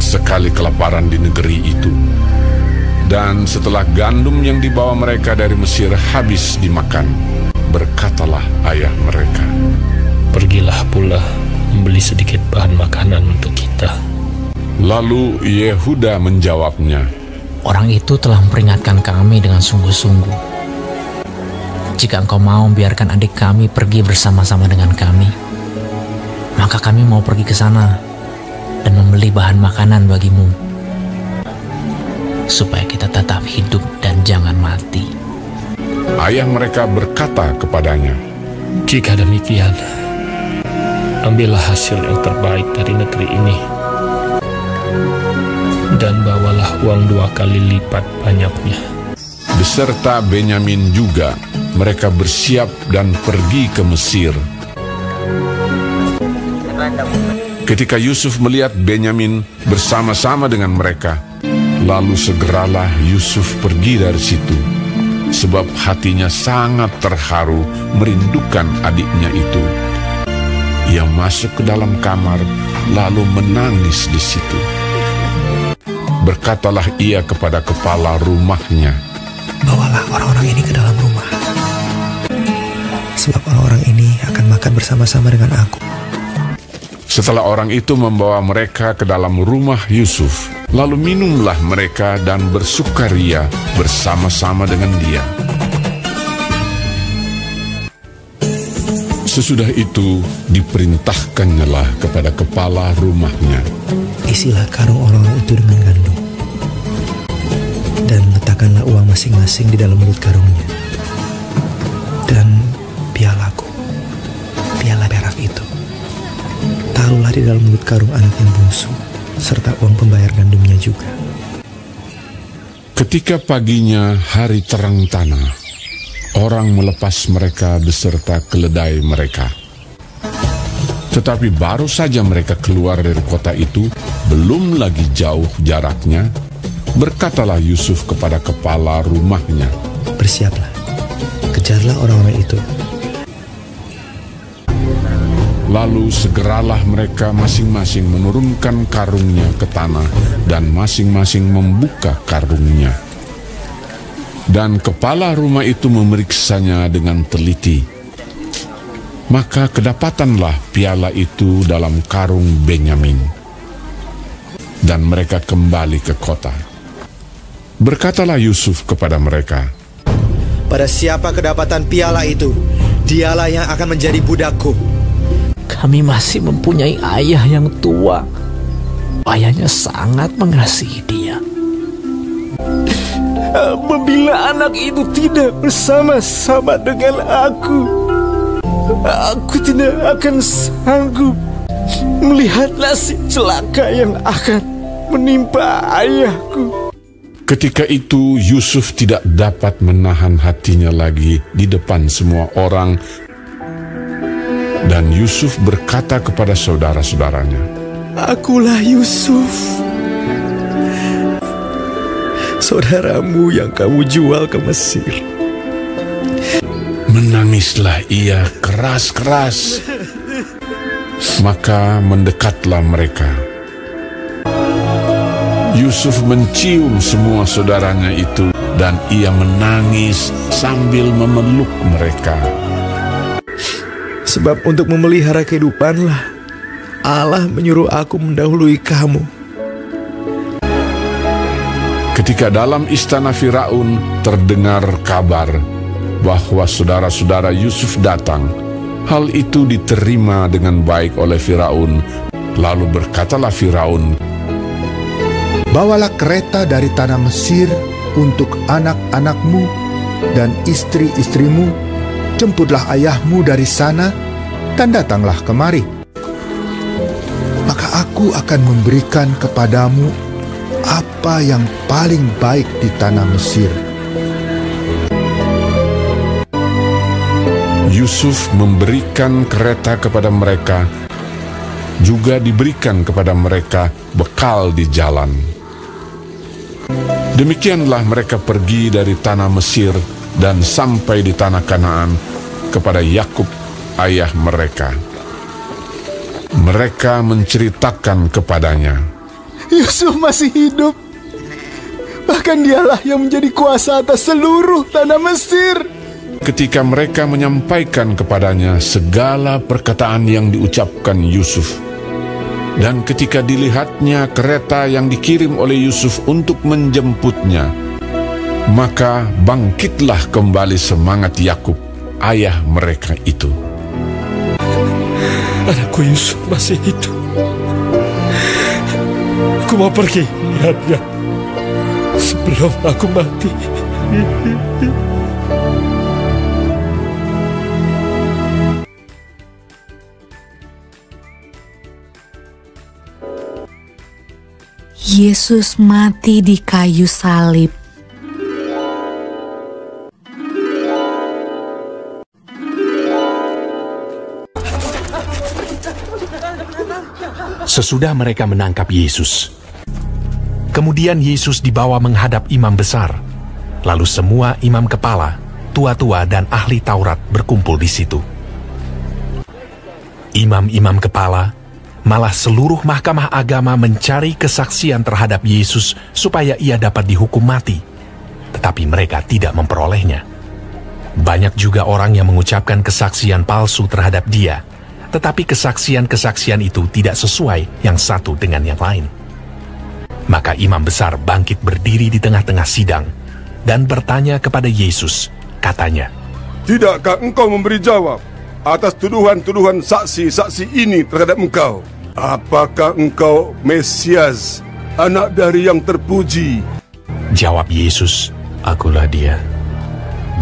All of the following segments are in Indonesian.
sekali kelaparan di negeri itu. Dan setelah gandum yang dibawa mereka dari Mesir habis dimakan, berkatalah ayah mereka, "Pergilah pula membeli sedikit bahan makanan untuk kita." Lalu Yehuda menjawabnya, "Orang itu telah memperingatkan kami dengan sungguh-sungguh. Jika engkau mau biarkan adik kami pergi bersama-sama dengan kami, maka kami mau pergi ke sana dan membeli bahan makanan bagimu, supaya kita tetap hidup dan jangan mati." Ayah mereka berkata kepadanya, "Jika demikian, ambillah hasil yang terbaik dari negeri ini, dan bawalah uang 2 kali lipat banyaknya." Beserta Benyamin juga, mereka bersiap dan pergi ke Mesir. Ketika Yusuf melihat Benyamin bersama-sama dengan mereka, lalu segeralah Yusuf pergi dari situ, sebab hatinya sangat terharu merindukan adiknya itu. Ia masuk ke dalam kamar, lalu menangis di situ. Berkatalah ia kepada kepala rumahnya, "Bawalah orang-orang ini ke dalam rumah, sebab orang-orang ini akan makan bersama-sama dengan aku." Setelah orang itu membawa mereka ke dalam rumah Yusuf, lalu minumlah mereka dan bersukaria bersama-sama dengan dia. Sesudah itu diperintahkannyalah kepada kepala rumahnya, "Isilah karung orang-orang itu dengan gandum, dan letakkanlah uang masing-masing di dalam mulut karungnya. Dan pialaku, piala perak itu, taruhlah di dalam mulut karung anak yang bungsu, serta uang pembayar gandumnya juga." Ketika paginya hari terang tanah, orang melepas mereka beserta keledai mereka. Tetapi baru saja mereka keluar dari kota itu, belum lagi jauh jaraknya, berkatalah Yusuf kepada kepala rumahnya, "Bersiaplah, kejarlah orang-orang itu." Lalu segeralah mereka masing-masing menurunkan karungnya ke tanah, dan masing-masing membuka karungnya. Dan kepala rumah itu memeriksanya dengan teliti. Maka kedapatanlah piala itu dalam karung Benyamin. Dan mereka kembali ke kota. Berkatalah Yusuf kepada mereka, "Pada siapa kedapatan piala itu, dialah yang akan menjadi budakku." Kami masih mempunyai ayah yang tua. Ayahnya sangat mengasihi dia. Apabila anak itu tidak bersama-sama dengan aku tidak akan sanggup melihat nasib celaka yang akan menimpa ayahku." ketika itu Yusuf tidak dapat menahan hatinya lagi di depan semua orang. Dan Yusuf berkata kepada saudara-saudaranya, "Akulah Yusuf, saudaramu yang kamu jual ke Mesir." Menangislah ia keras-keras. Maka mendekatlah mereka. Yusuf mencium semua saudaranya itu, dan ia menangis sambil memeluk mereka. "Sebab untuk memelihara kehidupanlah Allah menyuruh aku mendahului kamu." Ketika dalam istana Firaun terdengar kabar bahwa saudara-saudara Yusuf datang, hal itu diterima dengan baik oleh Firaun. Lalu berkatalah Firaun, "Bawalah kereta dari tanah Mesir untuk anak-anakmu dan istri-istrimu. Jemputlah ayahmu dari sana dan datanglah kemari. Maka aku akan memberikan kepadamu apa yang paling baik di tanah Mesir." Yusuf memberikan kereta kepada mereka, juga diberikan kepada mereka bekal di jalan. Demikianlah mereka pergi dari tanah Mesir dan sampai di tanah Kanaan kepada Yakub ayah mereka. Mereka menceritakan kepadanya, Yusuf masih hidup. Bahkan dialah yang menjadi kuasa atas seluruh tanah Mesir. Ketika mereka menyampaikan kepadanya segala perkataan yang diucapkan Yusuf, dan ketika dilihatnya kereta yang dikirim oleh Yusuf untuk menjemputnya, maka bangkitlah kembali semangat Yakub, ayah mereka itu. Anakku Yusuf masih hidup. Aku mau pergi lihatnya sebelum aku mati. Yesus mati di kayu salib. Sesudah mereka menangkap Yesus, kemudian Yesus dibawa menghadap imam besar. Lalu semua imam kepala, tua-tua dan ahli Taurat berkumpul di situ. Imam-imam kepala, malah seluruh mahkamah agama mencari kesaksian terhadap Yesus supaya ia dapat dihukum mati. Tetapi mereka tidak memperolehnya. Banyak juga orang yang mengucapkan kesaksian palsu terhadap dia, tetapi kesaksian-kesaksian itu tidak sesuai yang satu dengan yang lain. Maka imam besar bangkit berdiri di tengah-tengah sidang dan bertanya kepada Yesus, katanya, "Tidakkah engkau memberi jawab atas tuduhan-tuduhan saksi-saksi ini terhadap engkau? Apakah engkau Mesias, anak dari yang terpuji?" Jawab Yesus, "Akulah dia,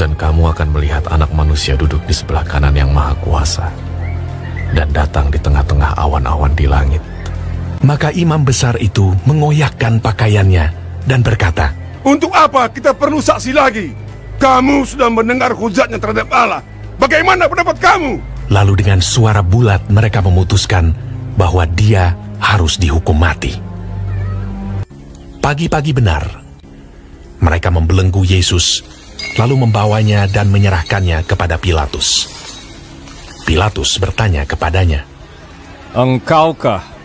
dan kamu akan melihat Anak Manusia duduk di sebelah kanan yang Maha Kuasa, dan datang di tengah-tengah awan-awan di langit." Maka imam besar itu mengoyakkan pakaiannya dan berkata, "Untuk apa kita perlu saksi lagi? Kamu sudah mendengar hujatnya terhadap Allah. Bagaimana pendapat kamu?" Lalu dengan suara bulat mereka memutuskan bahwa dia harus dihukum mati. Pagi-pagi benar, mereka membelenggu Yesus, lalu membawanya dan menyerahkannya kepada Pilatus. Pilatus bertanya kepadanya, "Engkaukah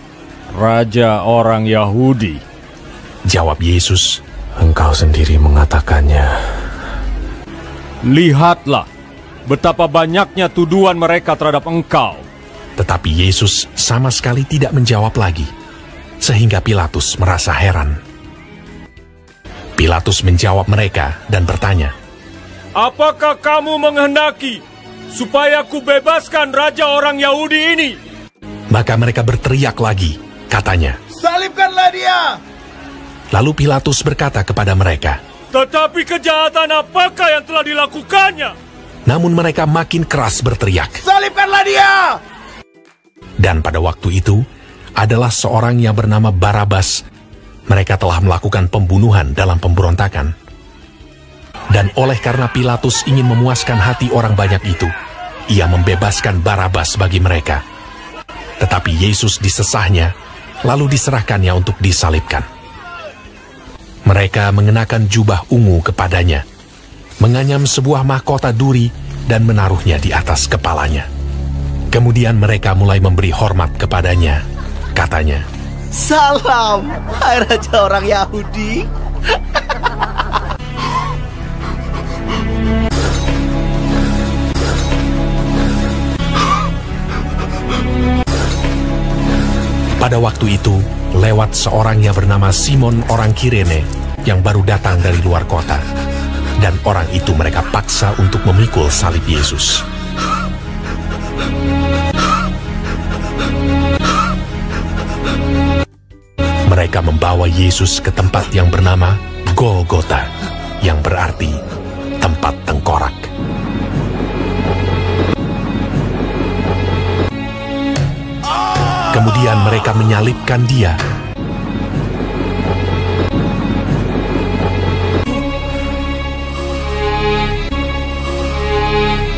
Raja orang Yahudi?" Jawab Yesus, "Engkau sendiri mengatakannya." "Lihatlah betapa banyaknya tuduhan mereka terhadap engkau." Tetapi Yesus sama sekali tidak menjawab lagi, sehingga Pilatus merasa heran. Pilatus menjawab mereka dan bertanya, "Apakah kamu menghendaki supaya aku bebaskan Raja orang Yahudi ini?" Maka mereka berteriak lagi, katanya, "Salibkanlah dia!" Lalu Pilatus berkata kepada mereka, "Tetapi kejahatan apakah yang telah dilakukannya?" Namun mereka makin keras berteriak, "Salibkanlah dia!" Dan pada waktu itu adalah seorang yang bernama Barabas. Mereka telah melakukan pembunuhan dalam pemberontakan. Dan oleh karena Pilatus ingin memuaskan hati orang banyak itu, ia membebaskan Barabas bagi mereka. Tetapi Yesus disesahnya, lalu diserahkannya untuk disalibkan. Mereka mengenakan jubah ungu kepadanya, menganyam sebuah mahkota duri dan menaruhnya di atas kepalanya. Kemudian mereka mulai memberi hormat kepadanya. Katanya, "Salam, hai Raja orang Yahudi." Pada waktu itu, lewat seorang yang bernama Simon orang Kirene yang baru datang dari luar kota. Dan orang itu mereka paksa untuk memikul salib Yesus. Mereka membawa Yesus ke tempat yang bernama Golgota, yang berarti tempat tengkorak. Kemudian mereka menyalibkan dia.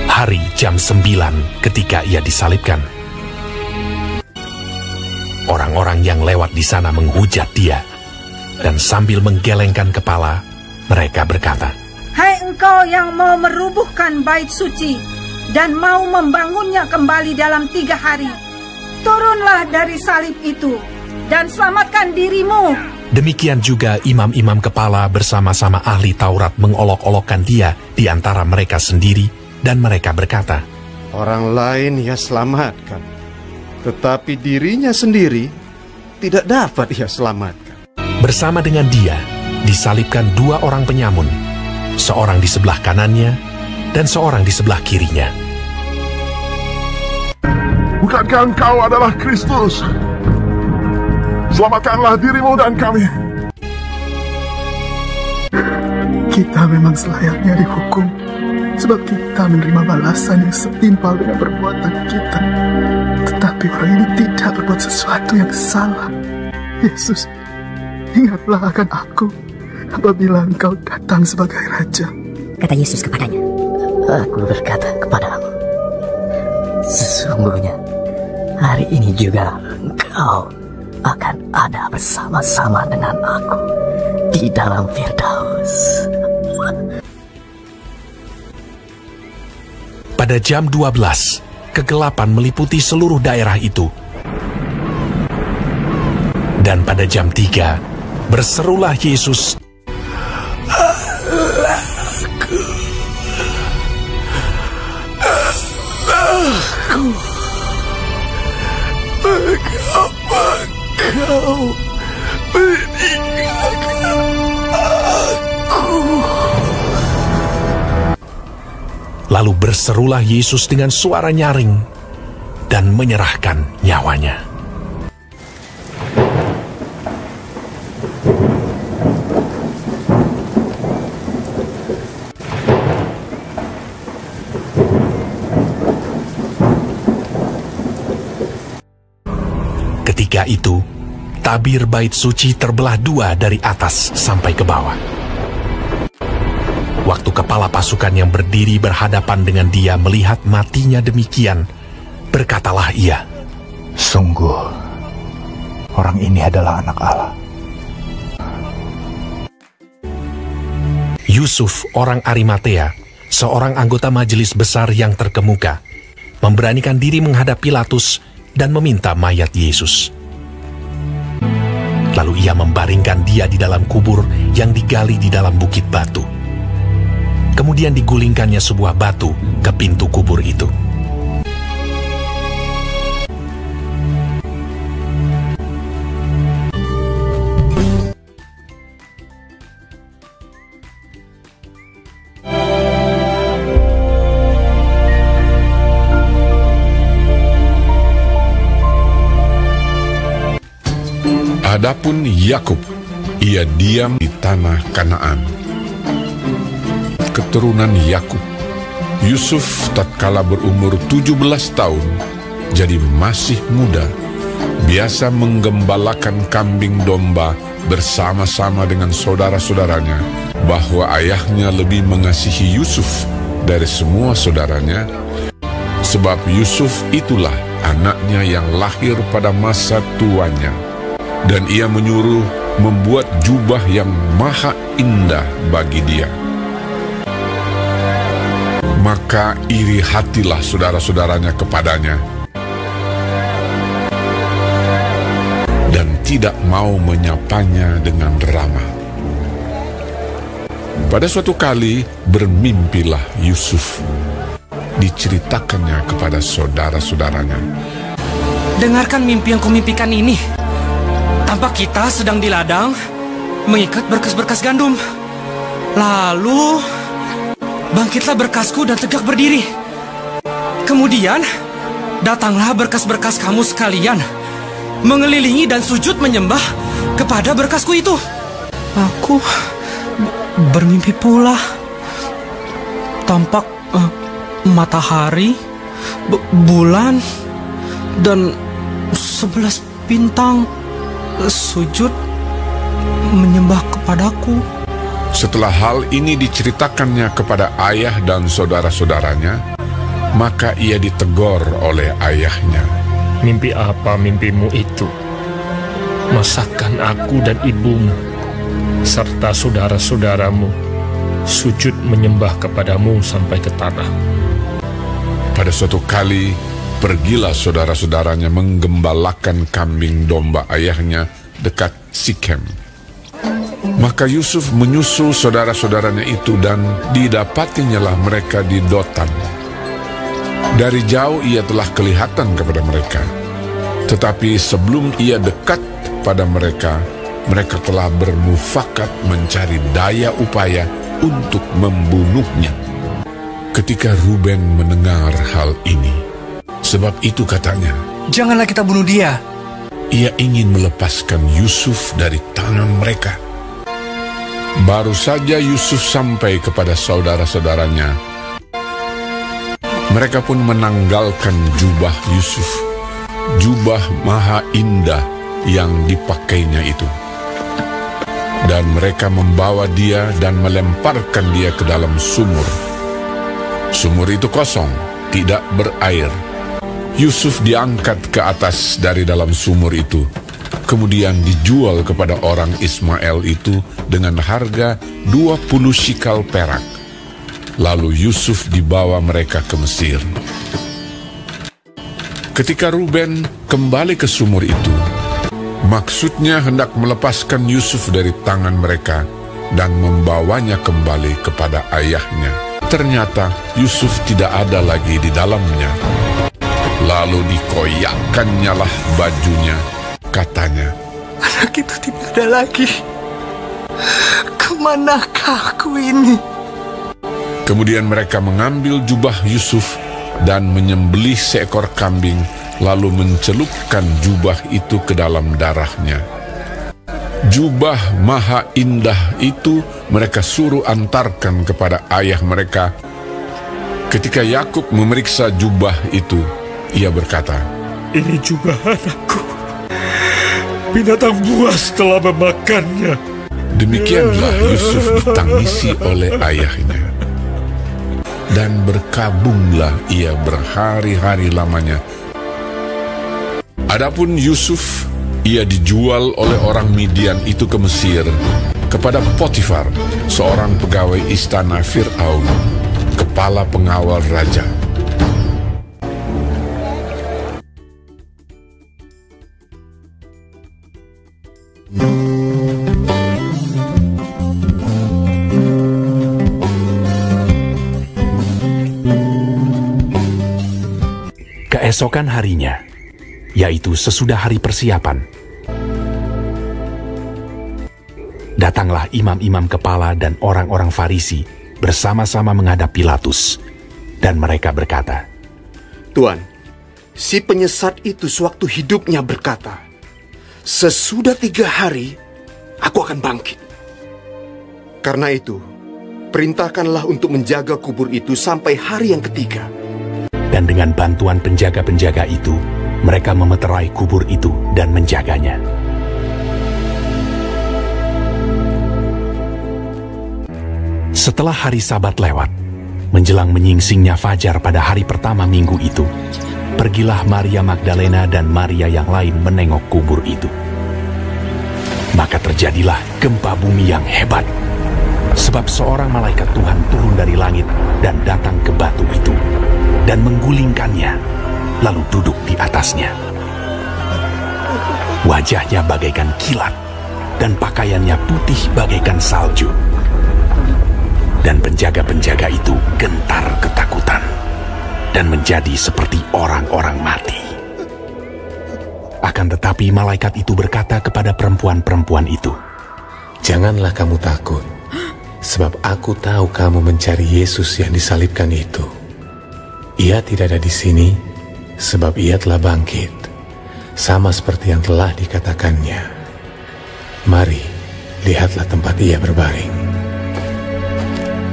Hari jam 9 ketika ia disalibkan. Orang-orang yang lewat di sana menghujat dia, dan sambil menggelengkan kepala, mereka berkata, "Hai engkau yang mau merubuhkan bait suci dan mau membangunnya kembali dalam 3 hari, turunlah dari salib itu dan selamatkan dirimu. Demikian juga imam-imam kepala bersama-sama ahli Taurat mengolok-olokkan dia di antara mereka sendiri, dan mereka berkata, orang lain ia selamatkan, tetapi dirinya sendiri tidak dapat ia selamatkan. Bersama dengan dia disalibkan 2 orang penyamun, seorang di sebelah kanannya dan seorang di sebelah kirinya. Bukankah engkau adalah Kristus? Selamatkanlah dirimu dan kami. Kita memang selayaknya dihukum, sebab kita menerima balasan yang setimpal dengan perbuatan kita. Tetapi orang ini tidak berbuat sesuatu yang salah. Yesus, ingatlah akan aku apabila engkau datang sebagai Raja. Kata Yesus kepadanya, aku berkata kepadamu, sesungguhnya hari ini juga engkau akan ada bersama-sama dengan aku di dalam Firdaus. Pada jam 12, kegelapan meliputi seluruh daerah itu. Dan pada jam 3, berserulah Yesus, Mengapa kau meninggalkan aku? Lalu berserulah Yesus dengan suara nyaring dan menyerahkan nyawanya. Ketika itu, tabir bait suci terbelah 2 dari atas sampai ke bawah. Waktu kepala pasukan yang berdiri berhadapan dengan dia melihat matinya demikian, berkatalah ia, sungguh, orang ini adalah anak Allah. Yusuf, orang Arimatea, seorang anggota majelis besar yang terkemuka, memberanikan diri menghadap Pilatus dan meminta mayat Yesus. Lalu ia membaringkan dia di dalam kubur yang digali di dalam bukit batu. Kemudian digulingkannya sebuah batu ke pintu kubur itu. Adapun Yakub, ia diam di tanah Kanaan. Keturunan Yakub, Yusuf tatkala berumur 17 tahun, jadi masih muda, biasa menggembalakan kambing domba bersama-sama dengan saudara-saudaranya, bahwa ayahnya lebih mengasihi Yusuf dari semua saudaranya, sebab Yusuf itulah anaknya yang lahir pada masa tuanya. Dan ia menyuruh membuat jubah yang maha indah bagi dia. Maka iri hatilah saudara-saudaranya kepadanya, dan tidak mau menyapanya dengan ramah. Pada suatu kali bermimpilah Yusuf. Diceritakannya kepada saudara-saudaranya. Dengarkan mimpi yang kumimpikan ini. Tampak kita sedang di ladang mengikat berkas-berkas gandum. Lalu bangkitlah berkasku dan tegak berdiri. Kemudian datanglah berkas-berkas kamu sekalian, mengelilingi dan sujud menyembah kepada berkasku itu. Aku bermimpi pula. Tampak matahari, bulan, dan 11 bintang sujud menyembah kepadaku. Setelah hal ini diceritakannya kepada ayah dan saudara-saudaranya, maka ia ditegur oleh ayahnya. Mimpi apa mimpimu itu? Masakan aku dan ibumu serta saudara-saudaramu sujud menyembah kepadamu sampai ke tanah? Pada suatu kali pergilah saudara-saudaranya menggembalakan kambing domba ayahnya dekat Sikem. Maka Yusuf menyusul saudara-saudaranya itu dan didapatinyalah mereka di Dotan. Dari jauh ia telah kelihatan kepada mereka. Tetapi sebelum ia dekat pada mereka, mereka telah bermufakat mencari daya upaya untuk membunuhnya. Ketika Ruben mendengar hal ini, sebab itu katanya, "Janganlah kita bunuh dia." Ia ingin melepaskan Yusuf dari tangan mereka. Baru saja Yusuf sampai kepada saudara-saudaranya, mereka pun menanggalkan jubah Yusuf, jubah maha indah yang dipakainya itu. Dan mereka membawa dia dan melemparkan dia ke dalam sumur. Sumur itu kosong, tidak berair. Yusuf diangkat ke atas dari dalam sumur itu, kemudian dijual kepada orang Ismail itu dengan harga 20 shikal perak. Lalu Yusuf dibawa mereka ke Mesir. Ketika Ruben kembali ke sumur itu, maksudnya hendak melepaskan Yusuf dari tangan mereka dan membawanya kembali kepada ayahnya. Ternyata Yusuf tidak ada lagi di dalamnya. Lalu dikoyakkannya lah bajunya, katanya, "Anak itu tidak ada lagi. Kemanakah aku ini?" Kemudian mereka mengambil jubah Yusuf dan menyembelih seekor kambing, lalu mencelupkan jubah itu ke dalam darahnya. Jubah maha indah itu mereka suruh antarkan kepada ayah mereka. Ketika Yakub memeriksa jubah itu, ia berkata, "Ini jubah anakku. Binatang buas telah memakannya." Demikianlah Yusuf ditangisi oleh ayahnya. Dan berkabunglah ia berhari-hari lamanya. Adapun Yusuf, ia dijual oleh orang Midian itu ke Mesir, kepada Potifar, seorang pegawai istana Fir'aun, kepala pengawal raja. Keesokan harinya, yaitu sesudah hari persiapan, datanglah imam-imam kepala dan orang-orang Farisi bersama-sama menghadap Pilatus, dan mereka berkata, "Tuan, si penyesat itu sewaktu hidupnya berkata, 'Sesudah 3 hari, aku akan bangkit.' Karena itu, perintahkanlah untuk menjaga kubur itu sampai hari yang ketiga." Dan dengan bantuan penjaga-penjaga itu, mereka memeterai kubur itu dan menjaganya. Setelah hari Sabat lewat, menjelang menyingsingnya fajar pada hari pertama minggu itu, pergilah Maria Magdalena dan Maria yang lain menengok kubur itu. Maka terjadilah gempa bumi yang hebat, sebab seorang malaikat Tuhan turun dari langit dan datang ke batu itu, dan menggulingkannya, lalu duduk di atasnya. Wajahnya bagaikan kilat, dan pakaiannya putih bagaikan salju. Dan penjaga-penjaga itu gentar ketakutan, dan menjadi seperti orang-orang mati. Akan tetapi malaikat itu berkata kepada perempuan-perempuan itu, "Janganlah kamu takut, sebab aku tahu kamu mencari Yesus yang disalibkan itu. Ia tidak ada di sini, sebab ia telah bangkit, sama seperti yang telah dikatakannya. Mari, lihatlah tempat ia berbaring.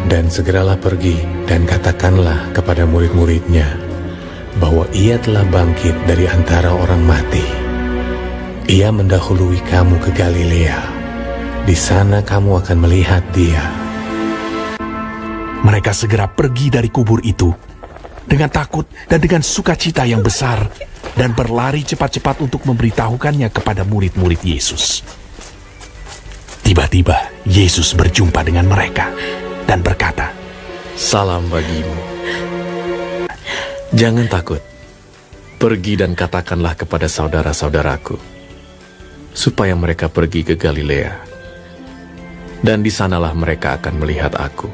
Dan segeralah pergi dan katakanlah kepada murid-muridnya bahwa ia telah bangkit dari antara orang mati. Ia mendahului kamu ke Galilea. Di sana kamu akan melihat dia." Mereka segera pergi dari kubur itu dengan takut dan dengan sukacita yang besar, dan berlari cepat-cepat untuk memberitahukannya kepada murid-murid Yesus. Tiba-tiba Yesus berjumpa dengan mereka dan berkata, "Salam bagimu. Jangan takut. Pergi dan katakanlah kepada saudara-saudaraku, supaya mereka pergi ke Galilea, dan di sanalah mereka akan melihat aku.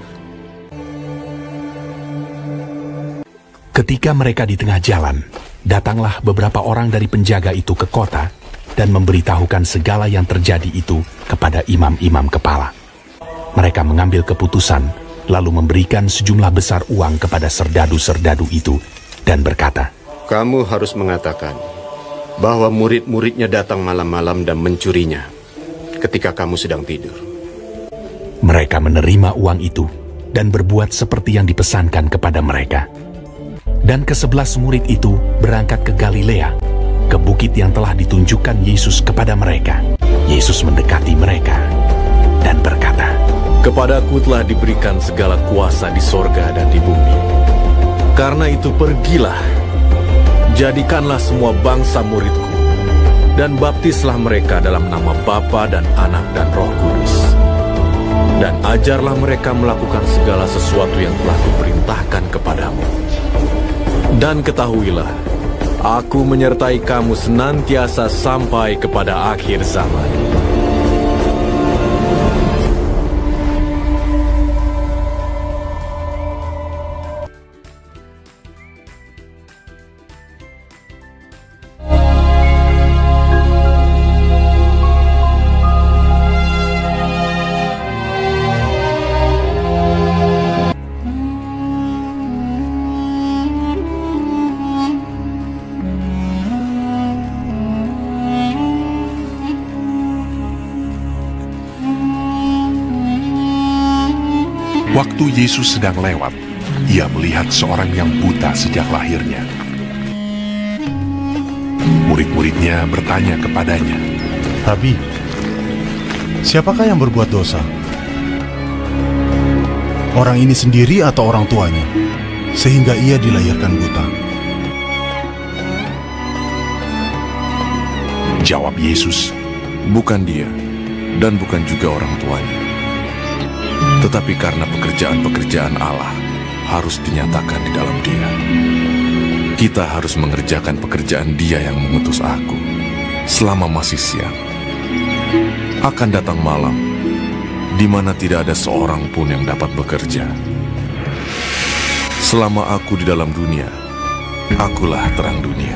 Ketika mereka di tengah jalan, datanglah beberapa orang dari penjaga itu ke kota dan memberitahukan segala yang terjadi itu kepada imam-imam kepala. Mereka mengambil keputusan, lalu memberikan sejumlah besar uang kepada serdadu-serdadu itu dan berkata, "Kamu harus mengatakan bahwa murid-muridnya datang malam-malam dan mencurinya ketika kamu sedang tidur." Mereka menerima uang itu dan berbuat seperti yang dipesankan kepada mereka. Dan ke-11 murid itu berangkat ke Galilea, ke bukit yang telah ditunjukkan Yesus kepada mereka. Yesus mendekati mereka dan berkata, "Kepadaku telah diberikan segala kuasa di sorga dan di bumi. Karena itu pergilah, jadikanlah semua bangsa muridku, dan baptislah mereka dalam nama Bapa dan Anak dan Roh Kudus. Dan ajarlah mereka melakukan segala sesuatu yang telah kuperintahkan kepadamu. Dan ketahuilah, aku menyertai kamu senantiasa sampai kepada akhir zaman." Waktu Yesus sedang lewat, ia melihat seorang yang buta sejak lahirnya. Murid-muridnya bertanya kepadanya, "Rabi, siapakah yang berbuat dosa? Orang ini sendiri atau orang tuanya, sehingga ia dilahirkan buta?" Jawab Yesus, "Bukan dia, dan bukan juga orang tuanya. Tetapi karena pekerjaan-pekerjaan Allah harus dinyatakan di dalam Dia. Kita harus mengerjakan pekerjaan Dia yang mengutus aku selama masih siang. Akan datang malam, di mana tidak ada seorang pun yang dapat bekerja. Selama aku di dalam dunia, akulah terang dunia."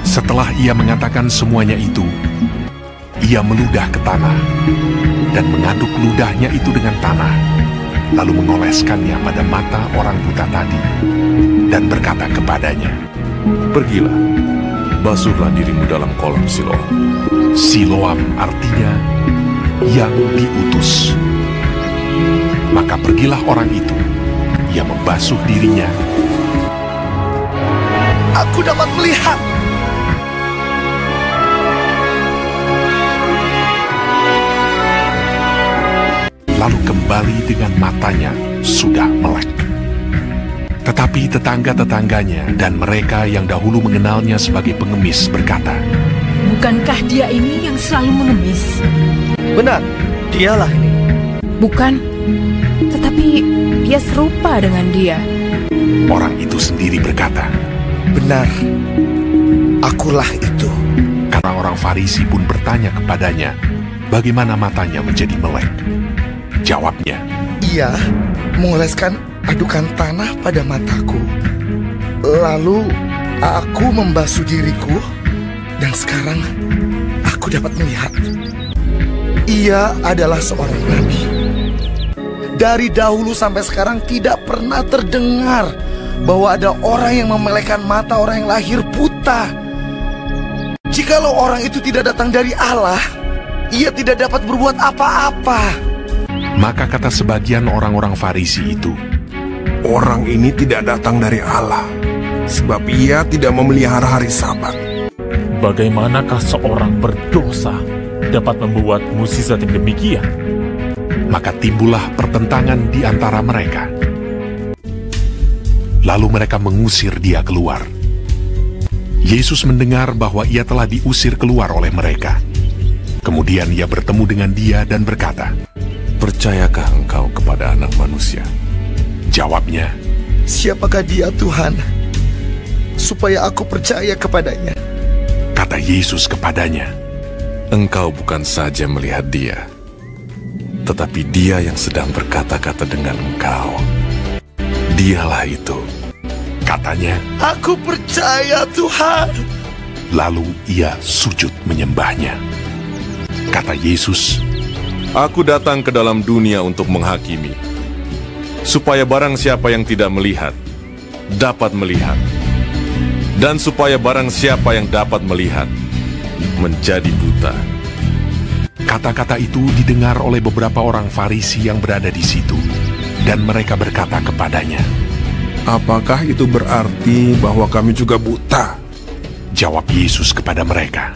Setelah ia mengatakan semuanya itu, ia meludah ke tanah dan mengaduk ludahnya itu dengan tanah, lalu mengoleskannya pada mata orang buta tadi, dan berkata kepadanya, "Pergilah, basuhlah dirimu dalam kolam Siloam." Siloam artinya yang diutus. Maka pergilah orang itu, ia membasuh dirinya. "Aku dapat melihat." Lalu kembali dengan matanya sudah melek. Tetapi tetangga-tetangganya dan mereka yang dahulu mengenalnya sebagai pengemis berkata, "Bukankah dia ini yang selalu mengemis?" "Benar, dialah ini." "Bukan, tetapi ia serupa dengan dia." Orang itu sendiri berkata, "Benar, akulah itu." Karena orang Farisi pun bertanya kepadanya, bagaimana matanya menjadi melek. Jawabnya, "Ia mengoleskan adukan tanah pada mataku. Lalu aku membasuh diriku, dan sekarang aku dapat melihat." Ia adalah seorang nabi. Dari dahulu sampai sekarang tidak pernah terdengar bahwa ada orang yang memelekkan mata orang yang lahir buta. Jikalau orang itu tidak datang dari Allah, ia tidak dapat berbuat apa-apa. Maka kata sebagian orang-orang Farisi itu, "Orang ini tidak datang dari Allah, sebab ia tidak memelihara hari Sabat." Bagaimanakah seorang berdosa dapat membuat mukjizat yang demikian? Maka timbullah pertentangan di antara mereka. Lalu mereka mengusir dia keluar. Yesus mendengar bahwa ia telah diusir keluar oleh mereka. Kemudian ia bertemu dengan dia dan berkata, "Percayakah engkau kepada Anak Manusia?" Jawabnya, "Siapakah dia, Tuhan? supaya aku percaya kepadanya. Kata Yesus kepadanya, "Engkau bukan saja melihat Dia, tetapi Dia yang sedang berkata-kata dengan engkau. Dialah itu." Katanya, "Aku percaya, Tuhan." Lalu ia sujud menyembahnya. Kata Yesus, "Aku datang ke dalam dunia untuk menghakimi, supaya barang siapa yang tidak melihat, dapat melihat. Dan supaya barang siapa yang dapat melihat, menjadi buta." Kata-kata itu didengar oleh beberapa orang Farisi yang berada di situ, dan mereka berkata kepadanya, "Apakah itu berarti bahwa kami juga buta?" Jawab Yesus kepada mereka,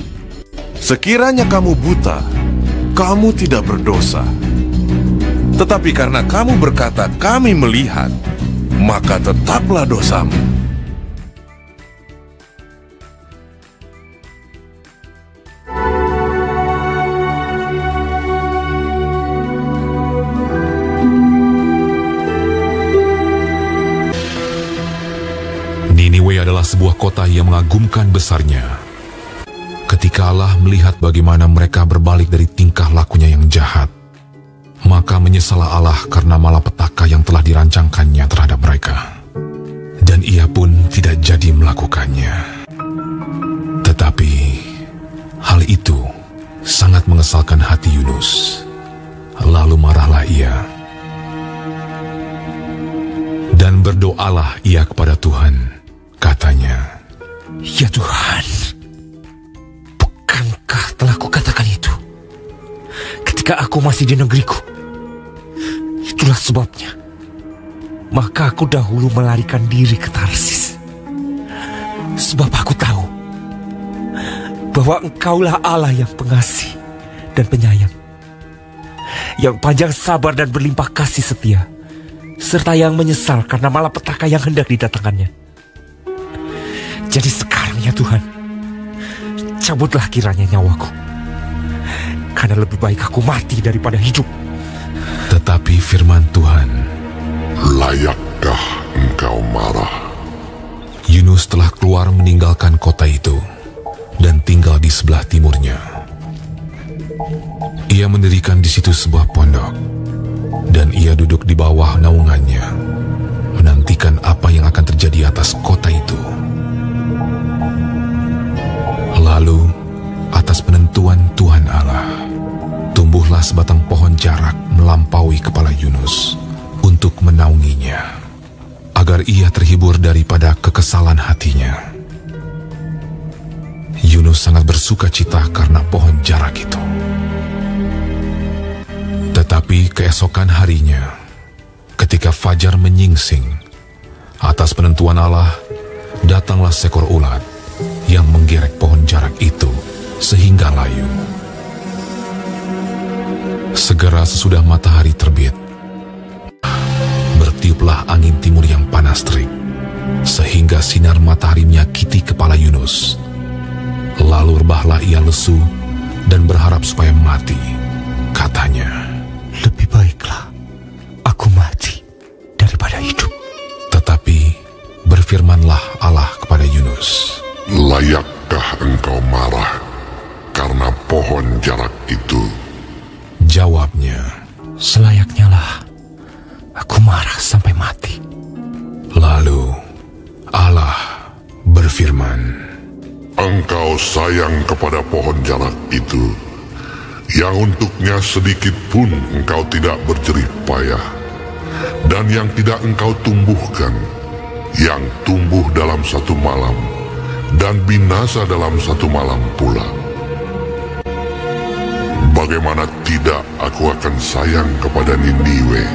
"Sekiranya kamu buta, kamu tidak berdosa. Tetapi karena kamu berkata, 'Kami melihat,' maka tetaplah dosamu." Niniwe adalah sebuah kota yang mengagumkan besarnya. Ketika Allah melihat bagaimana mereka berbalik dari tingkah lakunya yang jahat, maka menyesallah Allah karena malapetaka yang telah dirancangkannya terhadap mereka. Dan ia pun tidak jadi melakukannya. Tetapi hal itu sangat mengesalkan hati Yunus. Lalu marahlah ia. Dan berdoalah ia kepada Tuhan. Katanya, "Ya Tuhan, bukankah telah kukatakan itu ketika aku masih di negeriku? Itulah sebabnya maka aku dahulu melarikan diri ke Tarsis. Sebab aku tahu bahwa Engkaulah Allah yang pengasih dan penyayang, yang panjang sabar dan berlimpah kasih setia, serta yang menyesal karena malapetaka yang hendak didatangkannya. Jadi sekarang ya Tuhan, cabutlah kiranya nyawaku, karena lebih baik aku mati daripada hidup." Tetapi firman Tuhan, "Layakkah engkau marah?" Yunus telah keluar meninggalkan kota itu dan tinggal di sebelah timurnya. Ia mendirikan di situ sebuah pondok, dan ia duduk di bawah naungannya, menantikan apa yang akan terjadi atas kota itu. Lalu, atas penentuan Tuhan Allah, tumbuhlah sebatang pohon jarak melampaui kepala Yunus untuk menaunginya, agar ia terhibur daripada kekesalan hatinya. Yunus sangat bersuka cita karena pohon jarak itu. Tetapi keesokan harinya, ketika fajar menyingsing, atas penentuan Allah, datanglah seekor ulat yang menggerek pohon jarak itu sehingga layu. Segera sesudah matahari terbit, bertiuplah angin timur yang panas terik, sehingga sinar matahari menyakiti kepala Yunus. Lalu rebahlah ia lesu dan berharap supaya mati. Katanya, "Lebih baiklah aku mati daripada hidup." Tetapi berfirmanlah Allah kepada Yunus, "Layakkah engkau marah karena pohon jarak itu?" Jawabnya, "Selayaknya lah aku marah sampai mati." Lalu Allah berfirman, "Engkau sayang kepada pohon jarak itu, yang untuknya sedikit pun engkau tidak berjerih payah, dan yang tidak engkau tumbuhkan, yang tumbuh dalam satu malam, dan binasa dalam satu malam pula. Bagaimana tidak aku akan sayang kepada Niniwe,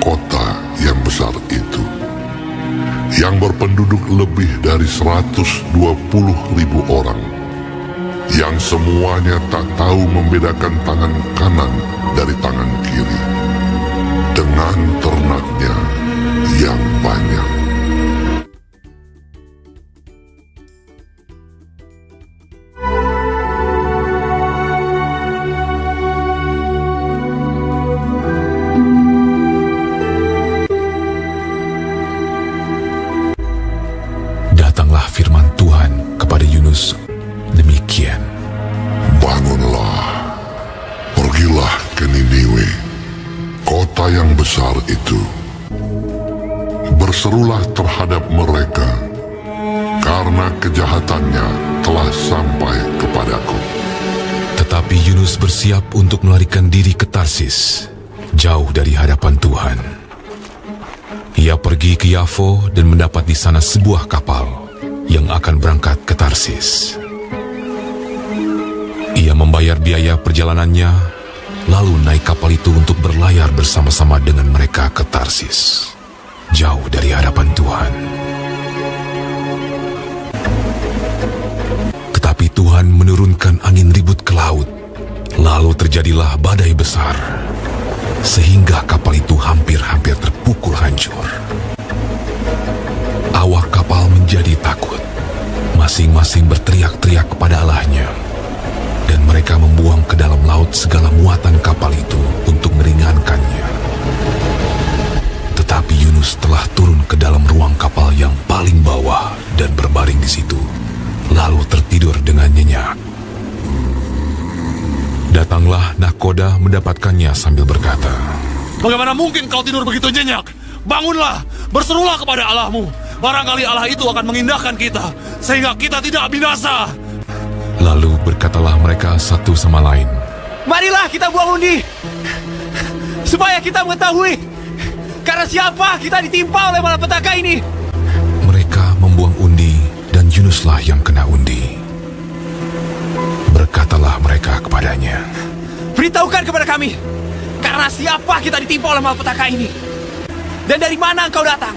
kota yang besar itu, yang berpenduduk lebih dari 120.000 orang, yang semuanya tak tahu membedakan tangan kanan dari tangan kiri, dengan ternaknya yang banyak." besar itu. Berserulah terhadap mereka, karena kejahatannya telah sampai kepadaku. Tetapi Yunus bersiap untuk melarikan diri ke Tarsis, jauh dari hadapan Tuhan. Ia pergi ke Yafo dan mendapat di sana sebuah kapal yang akan berangkat ke Tarsis. Ia membayar biaya perjalanannya, lalu naik kapal itu untuk berlayar bersama-sama dengan mereka ke Tarsis, jauh dari hadapan Tuhan. Tetapi Tuhan menurunkan angin ribut ke laut, lalu terjadilah badai besar, sehingga kapal itu hampir-hampir terpukul hancur. Awak kapal menjadi takut, masing-masing berteriak-teriak kepada Allahnya, dan mereka membuang ke dalam laut segala muatan kapal itu untuk meringankannya. Tetapi Yunus telah turun ke dalam ruang kapal yang paling bawah dan berbaring di situ, lalu tertidur dengan nyenyak. Datanglah nahkoda mendapatkannya sambil berkata, "Bagaimana mungkin kau tidur begitu nyenyak? Bangunlah, berserulah kepada Allahmu. Barangkali Allah itu akan mengindahkan kita, sehingga kita tidak binasa." Lalu berkatalah mereka satu sama lain, "Marilah kita buang undi, supaya kita mengetahui karena siapa kita ditimpa oleh malapetaka ini." Mereka membuang undi, dan Yunuslah yang kena undi. Berkatalah mereka kepadanya, "Beritahukan kepada kami, karena siapa kita ditimpa oleh malapetaka ini? Dan dari mana engkau datang?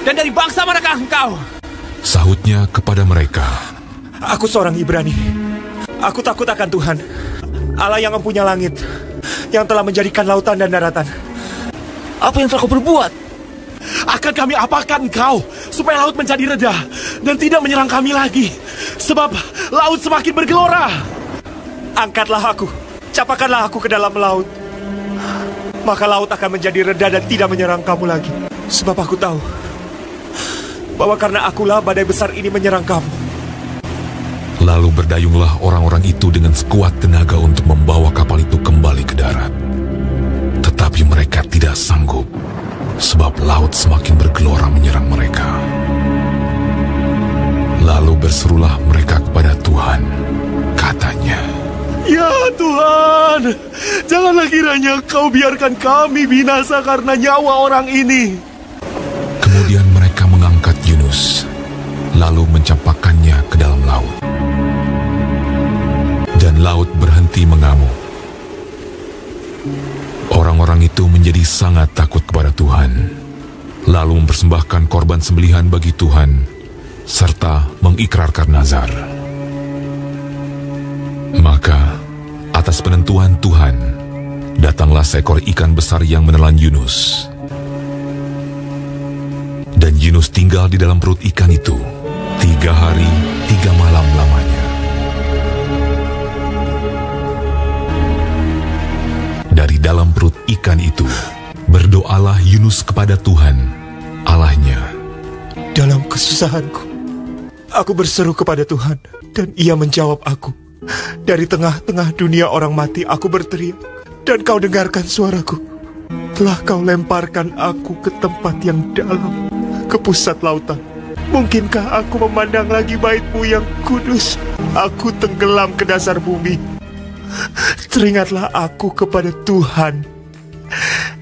Dan dari bangsa manakah engkau?" Sahutnya kepada mereka, "Aku seorang Ibrani. Aku takut akan Tuhan, Allah yang mempunyai langit, yang telah menjadikan lautan dan daratan. Apa yang telah kau berbuat? Akan kami apakan engkau, supaya laut menjadi reda dan tidak menyerang kami lagi? Sebab laut semakin bergelora. Angkatlah aku, capakanlah aku ke dalam laut. Maka laut akan menjadi reda dan tidak menyerang kamu lagi. Sebab aku tahu bahwa karena akulah badai besar ini menyerang kamu." Lalu berdayunglah orang-orang itu dengan sekuat tenaga untuk membawa kapal itu kembali ke darat. Tetapi mereka tidak sanggup, sebab laut semakin bergelora menyerang mereka. Lalu berserulah mereka kepada Tuhan, katanya, "Ya Tuhan, janganlah kiranya Kau biarkan kami binasa karena nyawa orang ini." Kemudian mereka mengangkat Yunus, lalu mencampakkannya ke dalam laut. Dan laut berhenti mengamuk. Orang-orang itu menjadi sangat takut kepada Tuhan, lalu mempersembahkan korban sembelihan bagi Tuhan, serta mengikrarkan nazar. Maka, atas penentuan Tuhan, datanglah seekor ikan besar yang menelan Yunus. Dan Yunus tinggal di dalam perut ikan itu 3 hari 3 malam lamanya. Dari dalam perut ikan itu, berdoalah Yunus kepada Tuhan, Allahnya. "Dalam kesusahanku, aku berseru kepada Tuhan, dan Ia menjawab aku. Dari tengah-tengah dunia orang mati, aku berteriak, dan Kau dengarkan suaraku. Telah Kau lemparkan aku ke tempat yang dalam, ke pusat lautan. Mungkinkah aku memandang lagi bait-Mu yang kudus? Aku tenggelam ke dasar bumi. Teringatlah aku kepada Tuhan,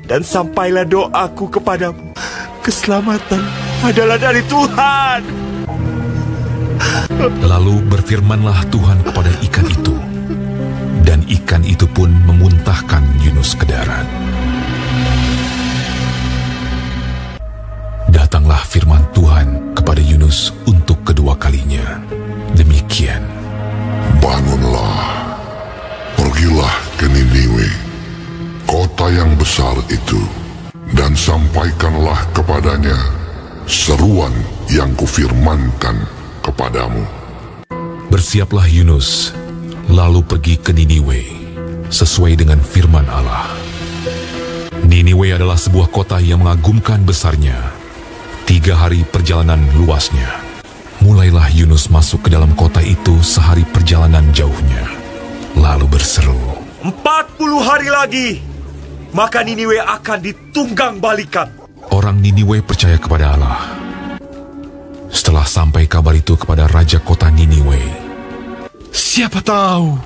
dan sampailah doaku kepadamu. Keselamatan adalah dari Tuhan." Lalu berfirmanlah Tuhan kepada ikan itu, dan ikan itu pun memuntahkan Yunus ke darat. Datanglah firman Tuhan kepada Yunus untuk kedua kalinya. Demikian, "Bangunlah, pergilah ke Niniwe, kota yang besar itu, dan sampaikanlah kepadanya seruan yang kufirmankan kepadamu." Bersiaplah Yunus, lalu pergi ke Niniwe, sesuai dengan firman Allah. Niniwe adalah sebuah kota yang mengagumkan besarnya, 3 hari perjalanan luasnya. Mulailah Yunus masuk ke dalam kota itu sehari perjalanan jauhnya, lalu berseru, 40 hari lagi, maka Niniwe akan ditunggang balikan. Orang Niniwe percaya kepada Allah. Setelah sampai kabar itu kepada raja kota Niniwe, siapa tahu,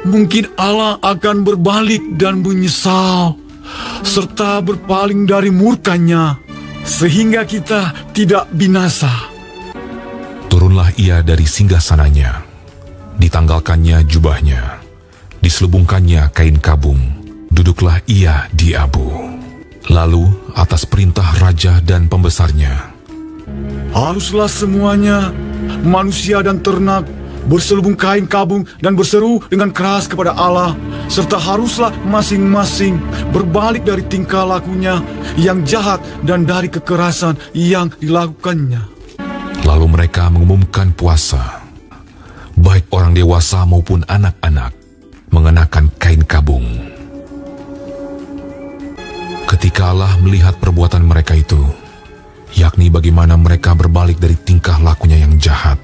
mungkin Allah akan berbalik dan menyesal, serta berpaling dari murkanya, sehingga kita tidak binasa. Turunlah ia dari singgasananya, ditanggalkannya jubahnya, diselubungkannya kain kabung, duduklah ia di abu. Lalu atas perintah raja dan pembesarnya, haruslah semuanya, manusia dan ternak, berselubung kain kabung dan berseru dengan keras kepada Allah, serta haruslah masing-masing berbalik dari tingkah lakunya yang jahat dan dari kekerasan yang dilakukannya. Lalu mereka mengumumkan puasa, baik orang dewasa maupun anak-anak mengenakan kain kabung. Ketika Allah melihat perbuatan mereka itu, yakni bagaimana mereka berbalik dari tingkah lakunya yang jahat,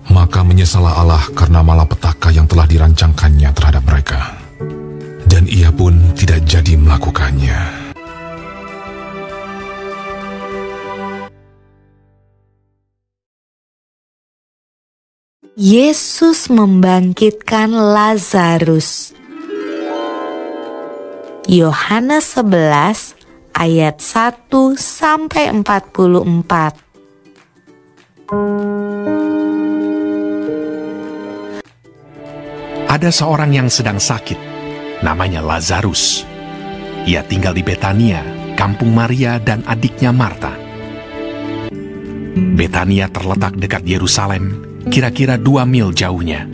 maka menyesallah Allah karena malapetaka yang telah dirancangkannya terhadap mereka. Dan ia pun tidak jadi melakukannya. Yesus membangkitkan Lazarus. Yohanes 11 ayat 1 sampai 44. Ada seorang yang sedang sakit, namanya Lazarus. Ia tinggal di Betania, kampung Maria dan adiknya Marta. Betania terletak dekat Yerusalem, kira-kira 2 mil jauhnya.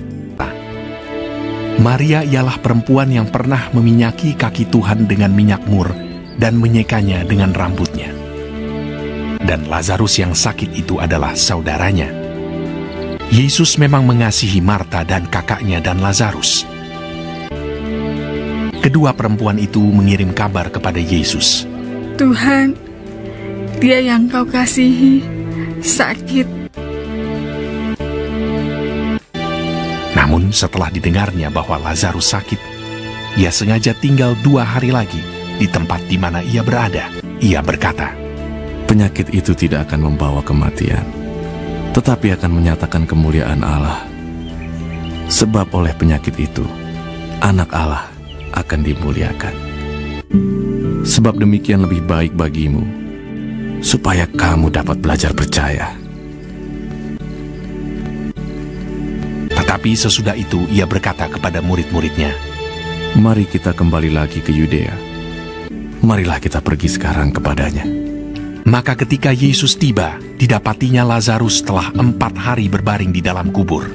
Maria ialah perempuan yang pernah meminyaki kaki Tuhan dengan minyak mur dan menyekanya dengan rambutnya. Dan Lazarus yang sakit itu adalah saudaranya. Yesus memang mengasihi Marta dan kakaknya dan Lazarus. Kedua perempuan itu mengirim kabar kepada Yesus. Tuhan, dia yang kau kasihi sakit. Namun setelah didengarnya bahwa Lazarus sakit, ia sengaja tinggal 2 hari lagi di tempat di mana ia berada. Ia berkata, penyakit itu tidak akan membawa kematian, tetapi akan menyatakan kemuliaan Allah. Sebab oleh penyakit itu, anak Allah akan dimuliakan. Sebab demikian lebih baik bagimu, supaya kamu dapat belajar percaya. Tetapi sesudah itu ia berkata kepada murid-muridnya, mari kita kembali lagi ke Yudea. Marilah kita pergi sekarang kepadanya. Maka ketika Yesus tiba, didapatinya Lazarus telah 4 hari berbaring di dalam kubur.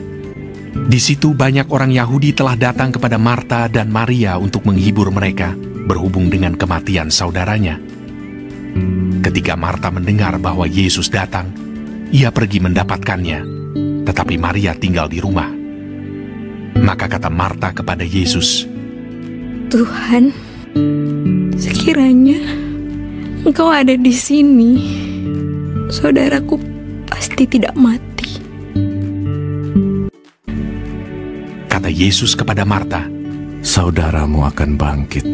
Di situ banyak orang Yahudi telah datang kepada Marta dan Maria untuk menghibur mereka berhubung dengan kematian saudaranya. Ketika Marta mendengar bahwa Yesus datang, ia pergi mendapatkannya, tetapi Maria tinggal di rumah. Maka kata Marta kepada Yesus, Tuhan, sekiranya Engkau ada di sini, saudaraku pasti tidak mati. Kata Yesus kepada Marta, saudaramu akan bangkit.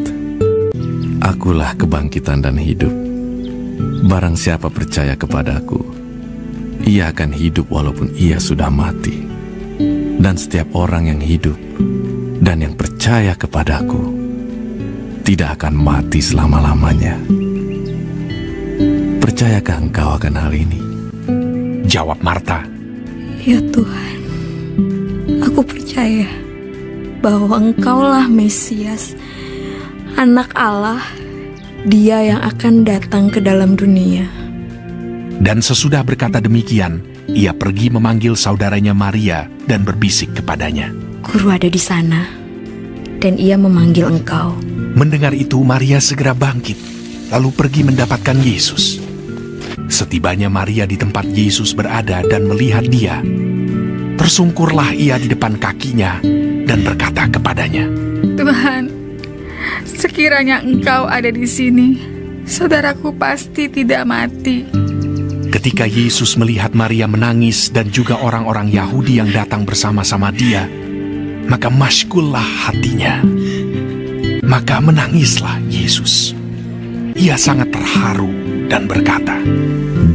Akulah kebangkitan dan hidup. Barang siapa percaya kepadaku, ia akan hidup walaupun ia sudah mati. Dan setiap orang yang hidup dan yang percaya kepadaku tidak akan mati selama-lamanya. Percayakah engkau akan hal ini? Jawab Marta, ya Tuhan, aku percaya bahwa Engkaulah Mesias, Anak Allah, Dia yang akan datang ke dalam dunia. Dan sesudah berkata demikian, ia pergi memanggil saudaranya Maria dan berbisik kepadanya, Guru ada di sana, dan ia memanggil engkau. Mendengar itu, Maria segera bangkit, lalu pergi mendapatkan Yesus. Setibanya Maria di tempat Yesus berada dan melihat dia, tersungkurlah ia di depan kakinya dan berkata kepadanya, Tuhan, sekiranya engkau ada di sini, saudaraku pasti tidak mati. Ketika Yesus melihat Maria menangis dan juga orang-orang Yahudi yang datang bersama-sama dia, maka masyghullah hatinya. Maka menangislah Yesus. Ia sangat terharu dan berkata,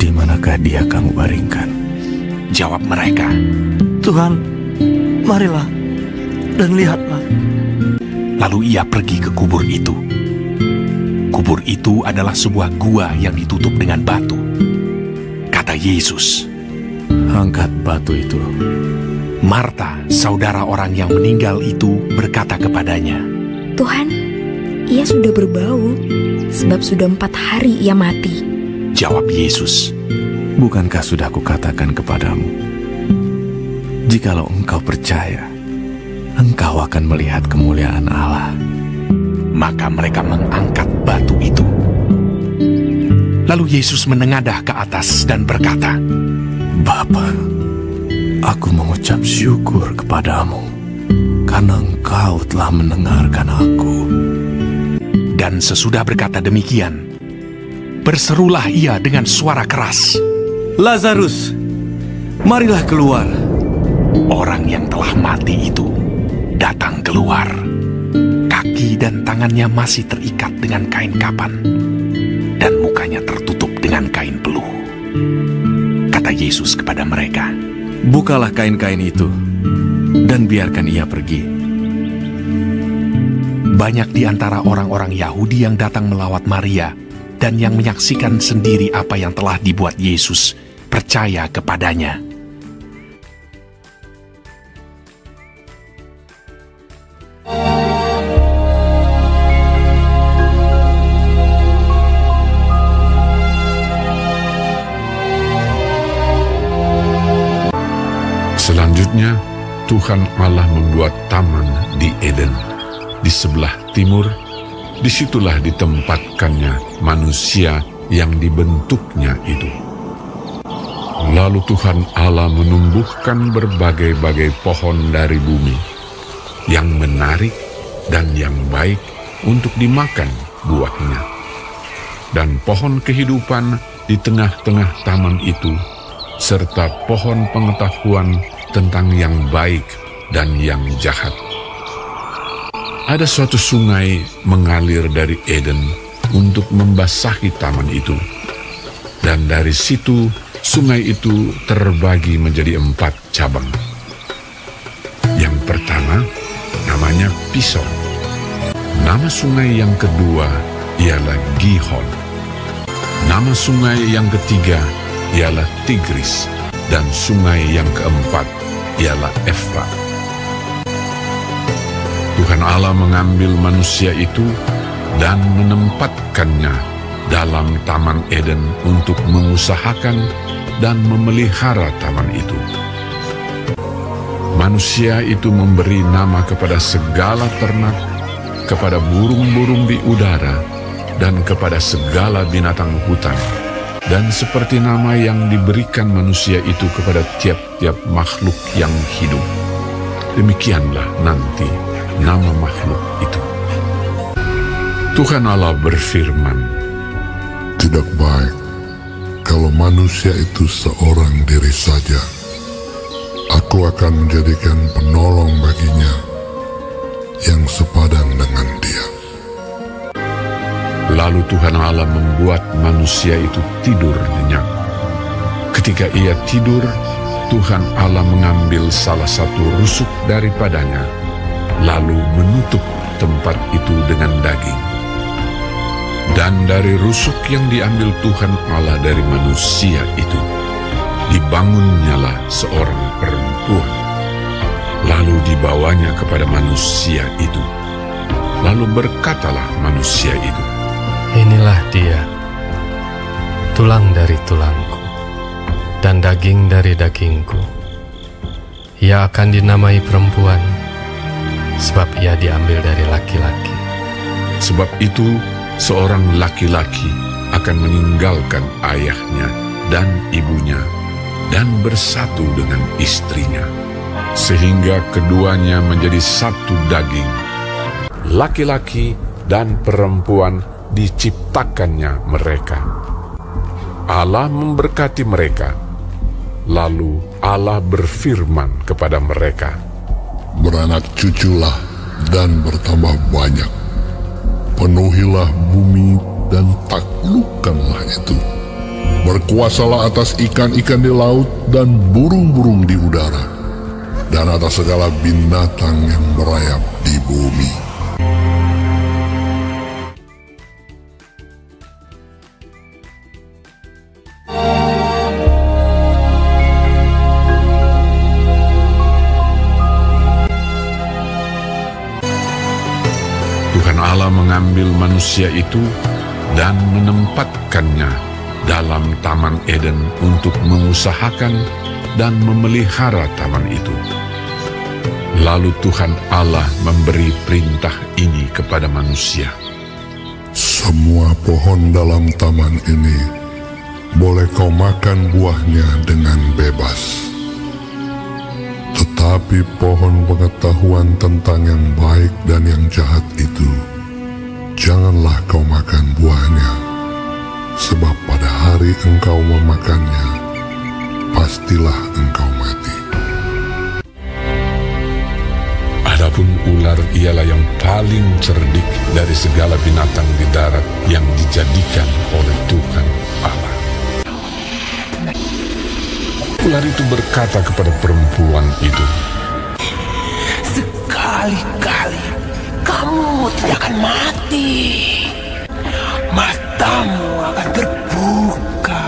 "Di manakah dia kamu baringkan?" Jawab mereka, "Tuhan, marilah dan lihatlah." Lalu ia pergi ke kubur itu. Kubur itu adalah sebuah gua yang ditutup dengan batu. Kata Yesus, "Angkat batu itu." Marta, saudara orang yang meninggal itu, berkata kepadanya, "Tuhan, ia sudah berbau, sebab sudah 4 hari ia mati." Jawab Yesus, "Bukankah sudah kukatakan kepadamu, jikalau engkau percaya, engkau akan melihat kemuliaan Allah?" Maka mereka mengangkat batu itu. Lalu Yesus menengadah ke atas dan berkata, "Bapa, aku mengucap syukur kepadamu, karena engkau telah mendengarkan aku." Dan sesudah berkata demikian, berserulah ia dengan suara keras, "Lazarus, marilah keluar." Orang yang telah mati itu datang keluar. Kaki dan tangannya masih terikat dengan kain kapan, dan mukanya tertutup dengan kain peluh. Kata Yesus kepada mereka, "Bukalah kain-kain itu, dan biarkan ia pergi." Banyak di antara orang-orang Yahudi yang datang melawat Maria dan yang menyaksikan sendiri apa yang telah dibuat Yesus percaya kepadanya. Selanjutnya, Tuhan Allah membuat taman di Eden. Di sebelah timur, disitulah ditempatkannya manusia yang dibentuknya itu. Lalu Tuhan Allah menumbuhkan berbagai-bagai pohon dari bumi, yang menarik dan yang baik untuk dimakan buahnya. Dan pohon kehidupan di tengah-tengah taman itu, serta pohon pengetahuan tentang yang baik dan yang jahat. Ada suatu sungai mengalir dari Eden untuk membasahi taman itu. Dan dari situ, sungai itu terbagi menjadi 4 cabang. Yang pertama, namanya Pison. Nama sungai yang kedua ialah Gihon. Nama sungai yang ketiga ialah Tigris, dan sungai yang keempat ialah Efrat. Tuhan Allah mengambil manusia itu dan menempatkannya dalam Taman Eden untuk mengusahakan dan memelihara taman itu. Manusia itu memberi nama kepada segala ternak, kepada burung-burung di udara, dan kepada segala binatang hutan. Dan seperti nama yang diberikan manusia itu kepada tiap-tiap makhluk yang hidup, demikianlah nanti nama makhluk itu. Tuhan Allah berfirman, "Tidak baik kalau manusia itu seorang diri saja. Aku akan menjadikan penolong baginya yang sepadan dengan dia." Lalu Tuhan Allah membuat manusia itu tidur nyenyak. Ketika ia tidur, Tuhan Allah mengambil salah satu rusuk daripadanya, lalu menutup tempat itu dengan daging. Dan dari rusuk yang diambil Tuhan Allah dari manusia itu, dibangunnyalah seorang perempuan. Lalu dibawanya kepada manusia itu. Lalu berkatalah manusia itu, "Inilah dia, tulang dari tulangku, dan daging dari dagingku. Ia akan dinamai perempuan, sebab ia diambil dari laki-laki." Sebab itu, seorang laki-laki akan meninggalkan ayahnya dan ibunya, dan bersatu dengan istrinya, sehingga keduanya menjadi satu daging. Laki-laki dan perempuan diciptakannya mereka. Allah memberkati mereka. Lalu Allah berfirman kepada mereka, "Beranak cuculah dan bertambah banyak. penuhilah bumi dan taklukkanlah itu. Berkuasalah atas ikan-ikan di laut dan burung-burung di udara, dan atas segala binatang yang merayap di bumi. Tuhan Allah mengambil manusia itu dan menempatkannya dalam Taman Eden untuk mengusahakan dan memelihara taman itu. Lalu Tuhan Allah memberi perintah ini kepada manusia. Semua pohon dalam taman ini boleh kau makan buahnya dengan bebas. Tetapi pohon pengetahuan tentang yang baik dan yang jahat itu, janganlah kau makan buahnya. Sebab pada hari engkau memakannya, pastilah engkau mati. Adapun ular ialah yang paling cerdik dari segala binatang di darat yang dijadikan oleh Tuhan Allah. Ular itu berkata kepada perempuan itu, "Sekali-kali kamu tidak akan mati. Matamu akan terbuka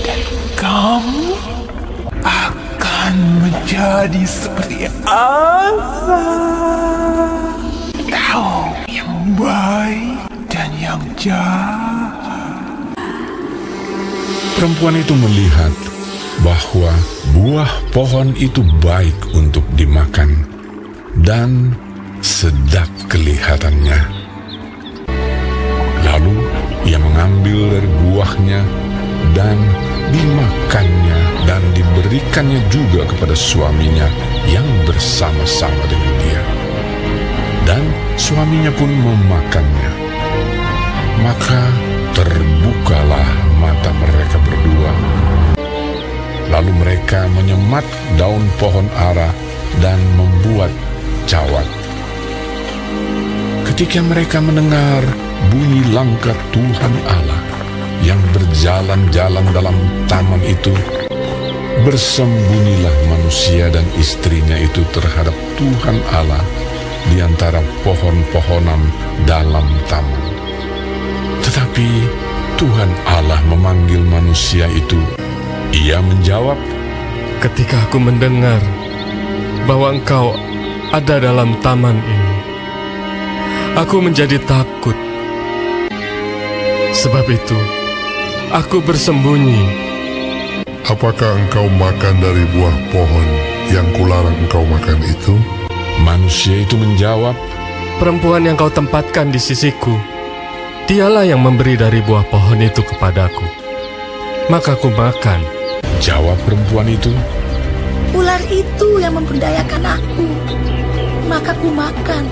dan kamu akan menjadi seperti Allah, tahu yang baik dan yang jahat." Perempuan itu melihat bahwa buah pohon itu baik untuk dimakan dan sedap kelihatannya. Lalu ia mengambil dari buahnya dan dimakannya dan diberikannya juga kepada suaminya yang bersama-sama dengan dia. Dan suaminya pun memakannya. Maka terbukalah mata mereka berdua. Lalu mereka menyemat daun pohon ara dan membuat cawat. Ketika mereka mendengar bunyi langkah Tuhan Allah yang berjalan-jalan dalam taman itu, bersembunyilah manusia dan istrinya itu terhadap Tuhan Allah di antara pohon-pohonan dalam taman. Tetapi Tuhan Allah memanggil manusia itu. Ia menjawab, "Ketika aku mendengar bahwa engkau ada dalam taman ini, aku menjadi takut. Sebab itu, aku bersembunyi." Apakah engkau makan dari buah pohon yang kularang engkau makan itu? Manusia itu menjawab, "Perempuan yang kau tempatkan di sisiku, dialah yang memberi dari buah pohon itu kepadaku. Maka aku makan." Jawab perempuan itu, "Ular itu yang memperdayakan aku, maka ku makan."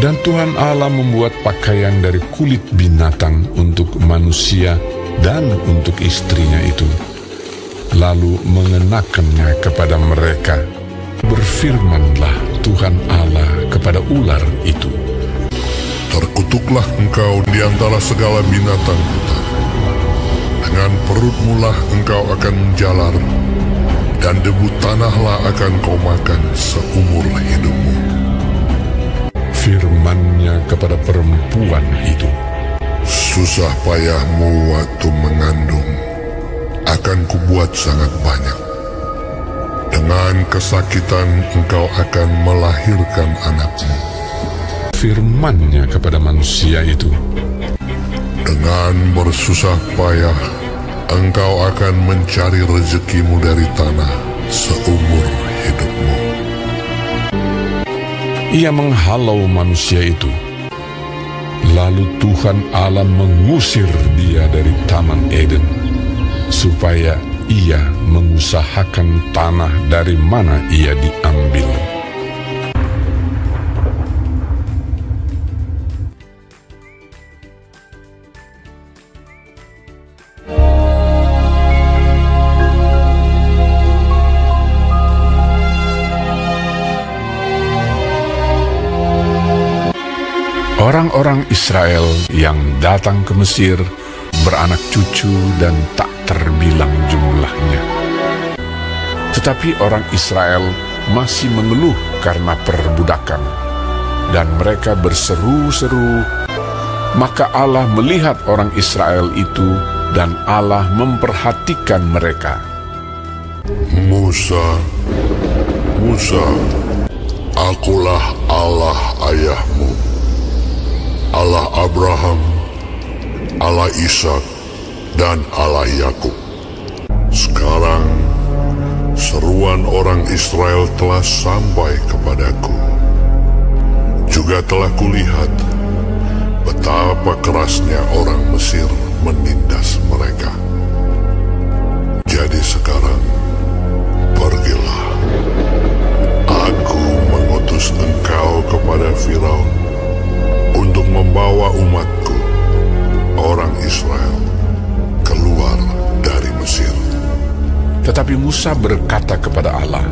Dan Tuhan Allah membuat pakaian dari kulit binatang untuk manusia dan untuk istrinya itu, lalu mengenakannya kepada mereka. Berfirmanlah Tuhan Allah kepada ular itu, "Terkutuklah engkau di antara segala binatang hutan. Dengan perutmu lah engkau akan menjalar, dan debu tanahlah akan kau makan seumur hidupmu." Firman-Nya kepada perempuan itu, "Susah payahmu waktu mengandung akan kubuat sangat banyak. Dengan kesakitan engkau akan melahirkan anakmu." Firman-Nya kepada manusia itu, "Dengan bersusah payah engkau akan mencari rezekimu dari tanah seumur hidupmu." Ia menghalau manusia itu. Lalu Tuhan Allah mengusir dia dari Taman Eden, supaya ia mengusahakan tanah dari mana ia diambil. Orang-orang Israel yang datang ke Mesir beranak cucu dan tak terbilang jumlahnya. Tetapi orang Israel masih mengeluh karena perbudakan, dan mereka berseru-seru. Maka Allah melihat orang Israel itu, dan Allah memperhatikan mereka. Musa, Musa, akulah Allah ayahmu, Allah Abraham, Allah Ishak, dan Allah Yakub. Sekarang seruan orang Israel telah sampai kepadaku. Juga telah kulihat betapa kerasnya orang Mesir menindas mereka. Jadi sekarang pergilah. Aku mengutus engkau kepada Firaun untuk membawa umatku, orang Israel, keluar dari Mesir. Tetapi Musa berkata kepada Allah,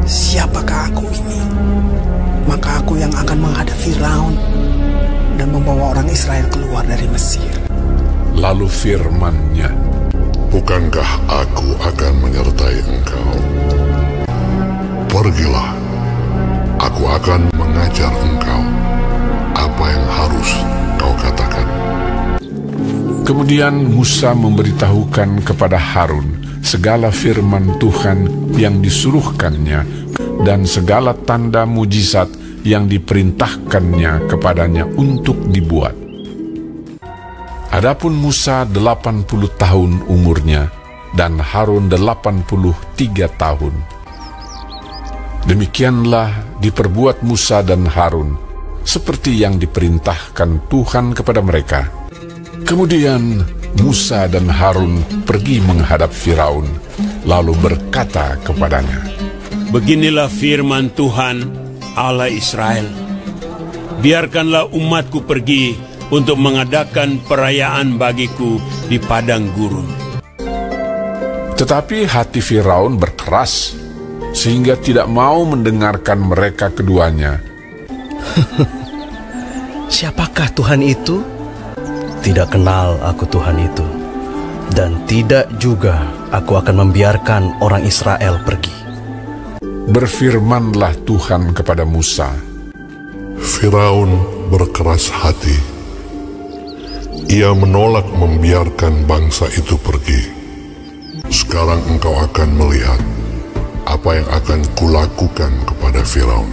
"Siapakah aku ini? Maka aku yang akan menghadap Firaun dan membawa orang Israel keluar dari Mesir." Lalu firman-Nya, "Bukankah aku akan menyertai engkau? Pergilah, aku akan mengajar engkau apa yang harus kau katakan." Kemudian Musa memberitahukan kepada Harun segala firman Tuhan yang disuruhkannya dan segala tanda mujizat yang diperintahkannya kepadanya untuk dibuat. Adapun Musa 80 tahun umurnya dan Harun 83 tahun. Demikianlah diperbuat Musa dan Harun seperti yang diperintahkan Tuhan kepada mereka. Kemudian Musa dan Harun pergi menghadap Firaun, lalu berkata kepadanya, "Beginilah firman Tuhan, Allah Israel. Biarkanlah umatku pergi untuk mengadakan perayaan bagiku di padang gurun." Tetapi hati Firaun berkeras, sehingga tidak mau mendengarkan mereka keduanya. Siapakah Tuhan itu? Tidak kenal aku Tuhan itu, dan tidak juga aku akan membiarkan orang Israel pergi. Berfirmanlah Tuhan kepada Musa, Firaun berkeras hati. Ia menolak membiarkan bangsa itu pergi. Sekarang engkau akan melihat apa yang akan kulakukan kepada Firaun.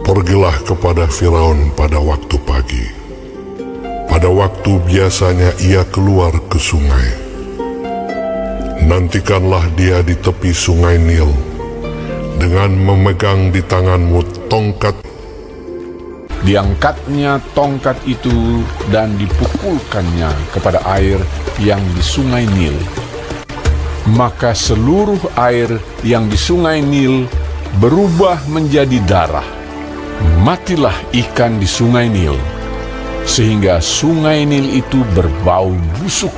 Pergilah kepada Firaun pada waktu pagi. Pada waktu biasanya ia keluar ke sungai. Nantikanlah dia di tepi sungai Nil dengan memegang di tanganmu tongkat. Diangkatnya tongkat itu dan dipukulkannya kepada air yang di sungai Nil. Maka seluruh air yang di sungai Nil berubah menjadi darah. Matilah ikan di sungai Nil, sehingga sungai Nil itu berbau busuk,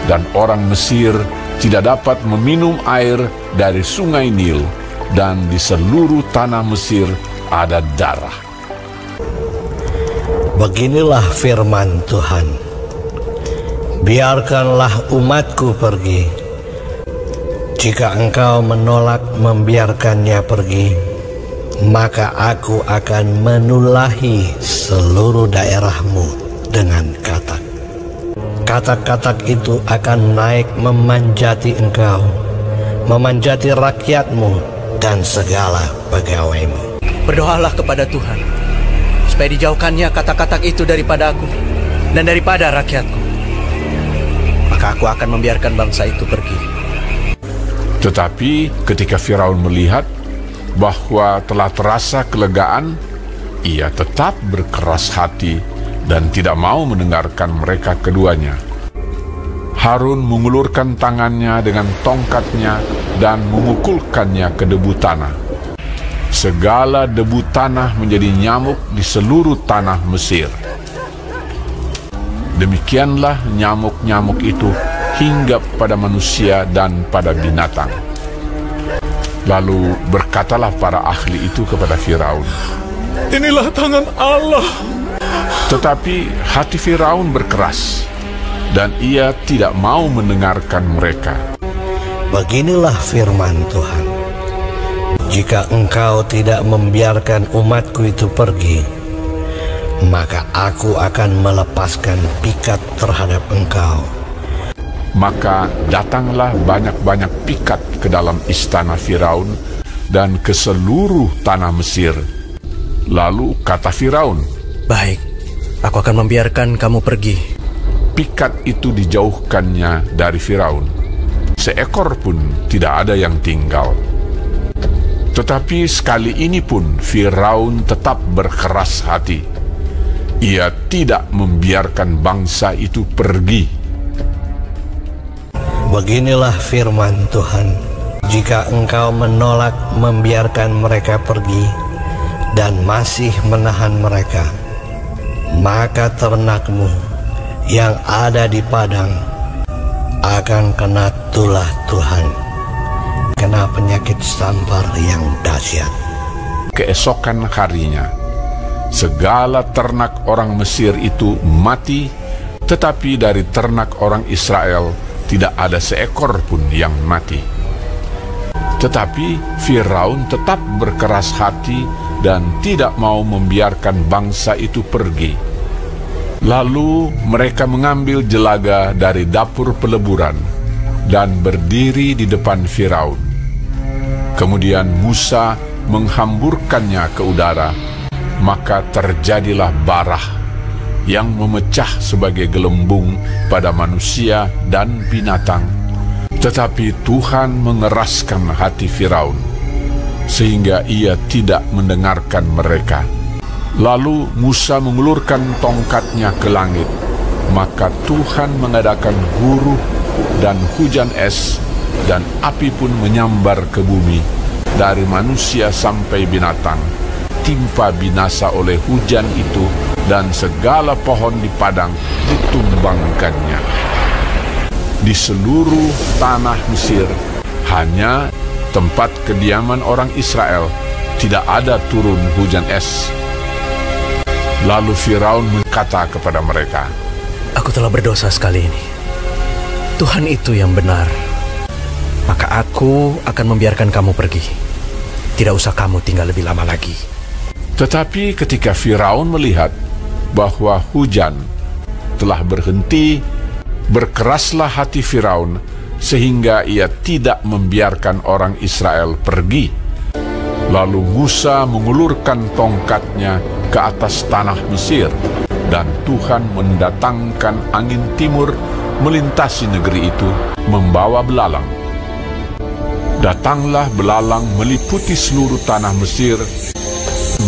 dan orang Mesir tidak dapat meminum air dari sungai Nil, dan di seluruh tanah Mesir ada darah. Beginilah firman Tuhan, biarkanlah umatku pergi. Jika engkau menolak membiarkannya pergi, maka aku akan menulahi seluruh daerahmu dengan katak. Katak-katak itu akan naik memanjati engkau, memanjati rakyatmu dan segala pegawaimu. Berdoalah kepada Tuhan, supaya dijauhkannya katak-katak itu daripada aku dan daripada rakyatku. Maka aku akan membiarkan bangsa itu pergi. Tetapi ketika Firaun melihat bahwa telah terasa kelegaan, ia tetap berkeras hati dan tidak mau mendengarkan mereka keduanya. Harun mengulurkan tangannya dengan tongkatnya dan memukulkannya ke debu tanah. Segala debu tanah menjadi nyamuk di seluruh tanah Mesir. Demikianlah nyamuk-nyamuk itu hinggap pada manusia dan pada binatang. Lalu berkatalah para ahli itu kepada Firaun, "Inilah tangan Allah Tetapi hati Firaun berkeras, dan ia tidak mau mendengarkan mereka. Beginilah firman Tuhan. Jika engkau tidak membiarkan umatku itu pergi, maka aku akan melepaskan pikat terhadap engkau. Maka datanglah banyak-banyak pikat ke dalam istana Firaun dan ke seluruh tanah Mesir. Lalu kata Firaun, "Baik, aku akan membiarkan kamu pergi." Pikat itu dijauhkannya dari Firaun. Seekor pun tidak ada yang tinggal. Tetapi sekali ini pun Firaun tetap berkeras hati. Ia tidak membiarkan bangsa itu pergi. Beginilah firman Tuhan. Jika engkau menolak membiarkan mereka pergi dan masih menahan mereka, maka ternakmu yang ada di padang akan kena tulah Tuhan, kena penyakit sampar yang dahsyat. Keesokan harinya, segala ternak orang Mesir itu mati, tetapi dari ternak orang Israel tidak ada seekor pun yang mati. Tetapi Firaun tetap berkeras hati dan tidak mau membiarkan bangsa itu pergi. Lalu mereka mengambil jelaga dari dapur peleburan dan berdiri di depan Firaun. Kemudian Musa menghamburkannya ke udara, maka terjadilah barah yang memecah sebagai gelembung pada manusia dan binatang. Tetapi Tuhan mengeraskan hati Firaun, sehingga ia tidak mendengarkan mereka. Lalu Musa mengulurkan tongkatnya ke langit, maka Tuhan mengadakan guruh dan hujan es, dan api pun menyambar ke bumi, dari manusia sampai binatang, timpa binasa oleh hujan itu, dan segala pohon di padang ditumbangkannya. Di seluruh tanah Mesir, hanya tempat kediaman orang Israel, tidak ada turun hujan es. Lalu Firaun berkata kepada mereka, "Aku telah berdosa sekali ini. Tuhan itu yang benar. Maka aku akan membiarkan kamu pergi. Tidak usah kamu tinggal lebih lama lagi." Tetapi ketika Firaun melihat bahwa hujan telah berhenti, berkeraslah hati Firaun sehingga ia tidak membiarkan orang Israel pergi. Lalu Musa mengulurkan tongkatnya ke atas tanah Mesir, dan Tuhan mendatangkan angin timur melintasi negeri itu membawa belalang. Datanglah belalang meliputi seluruh tanah Mesir,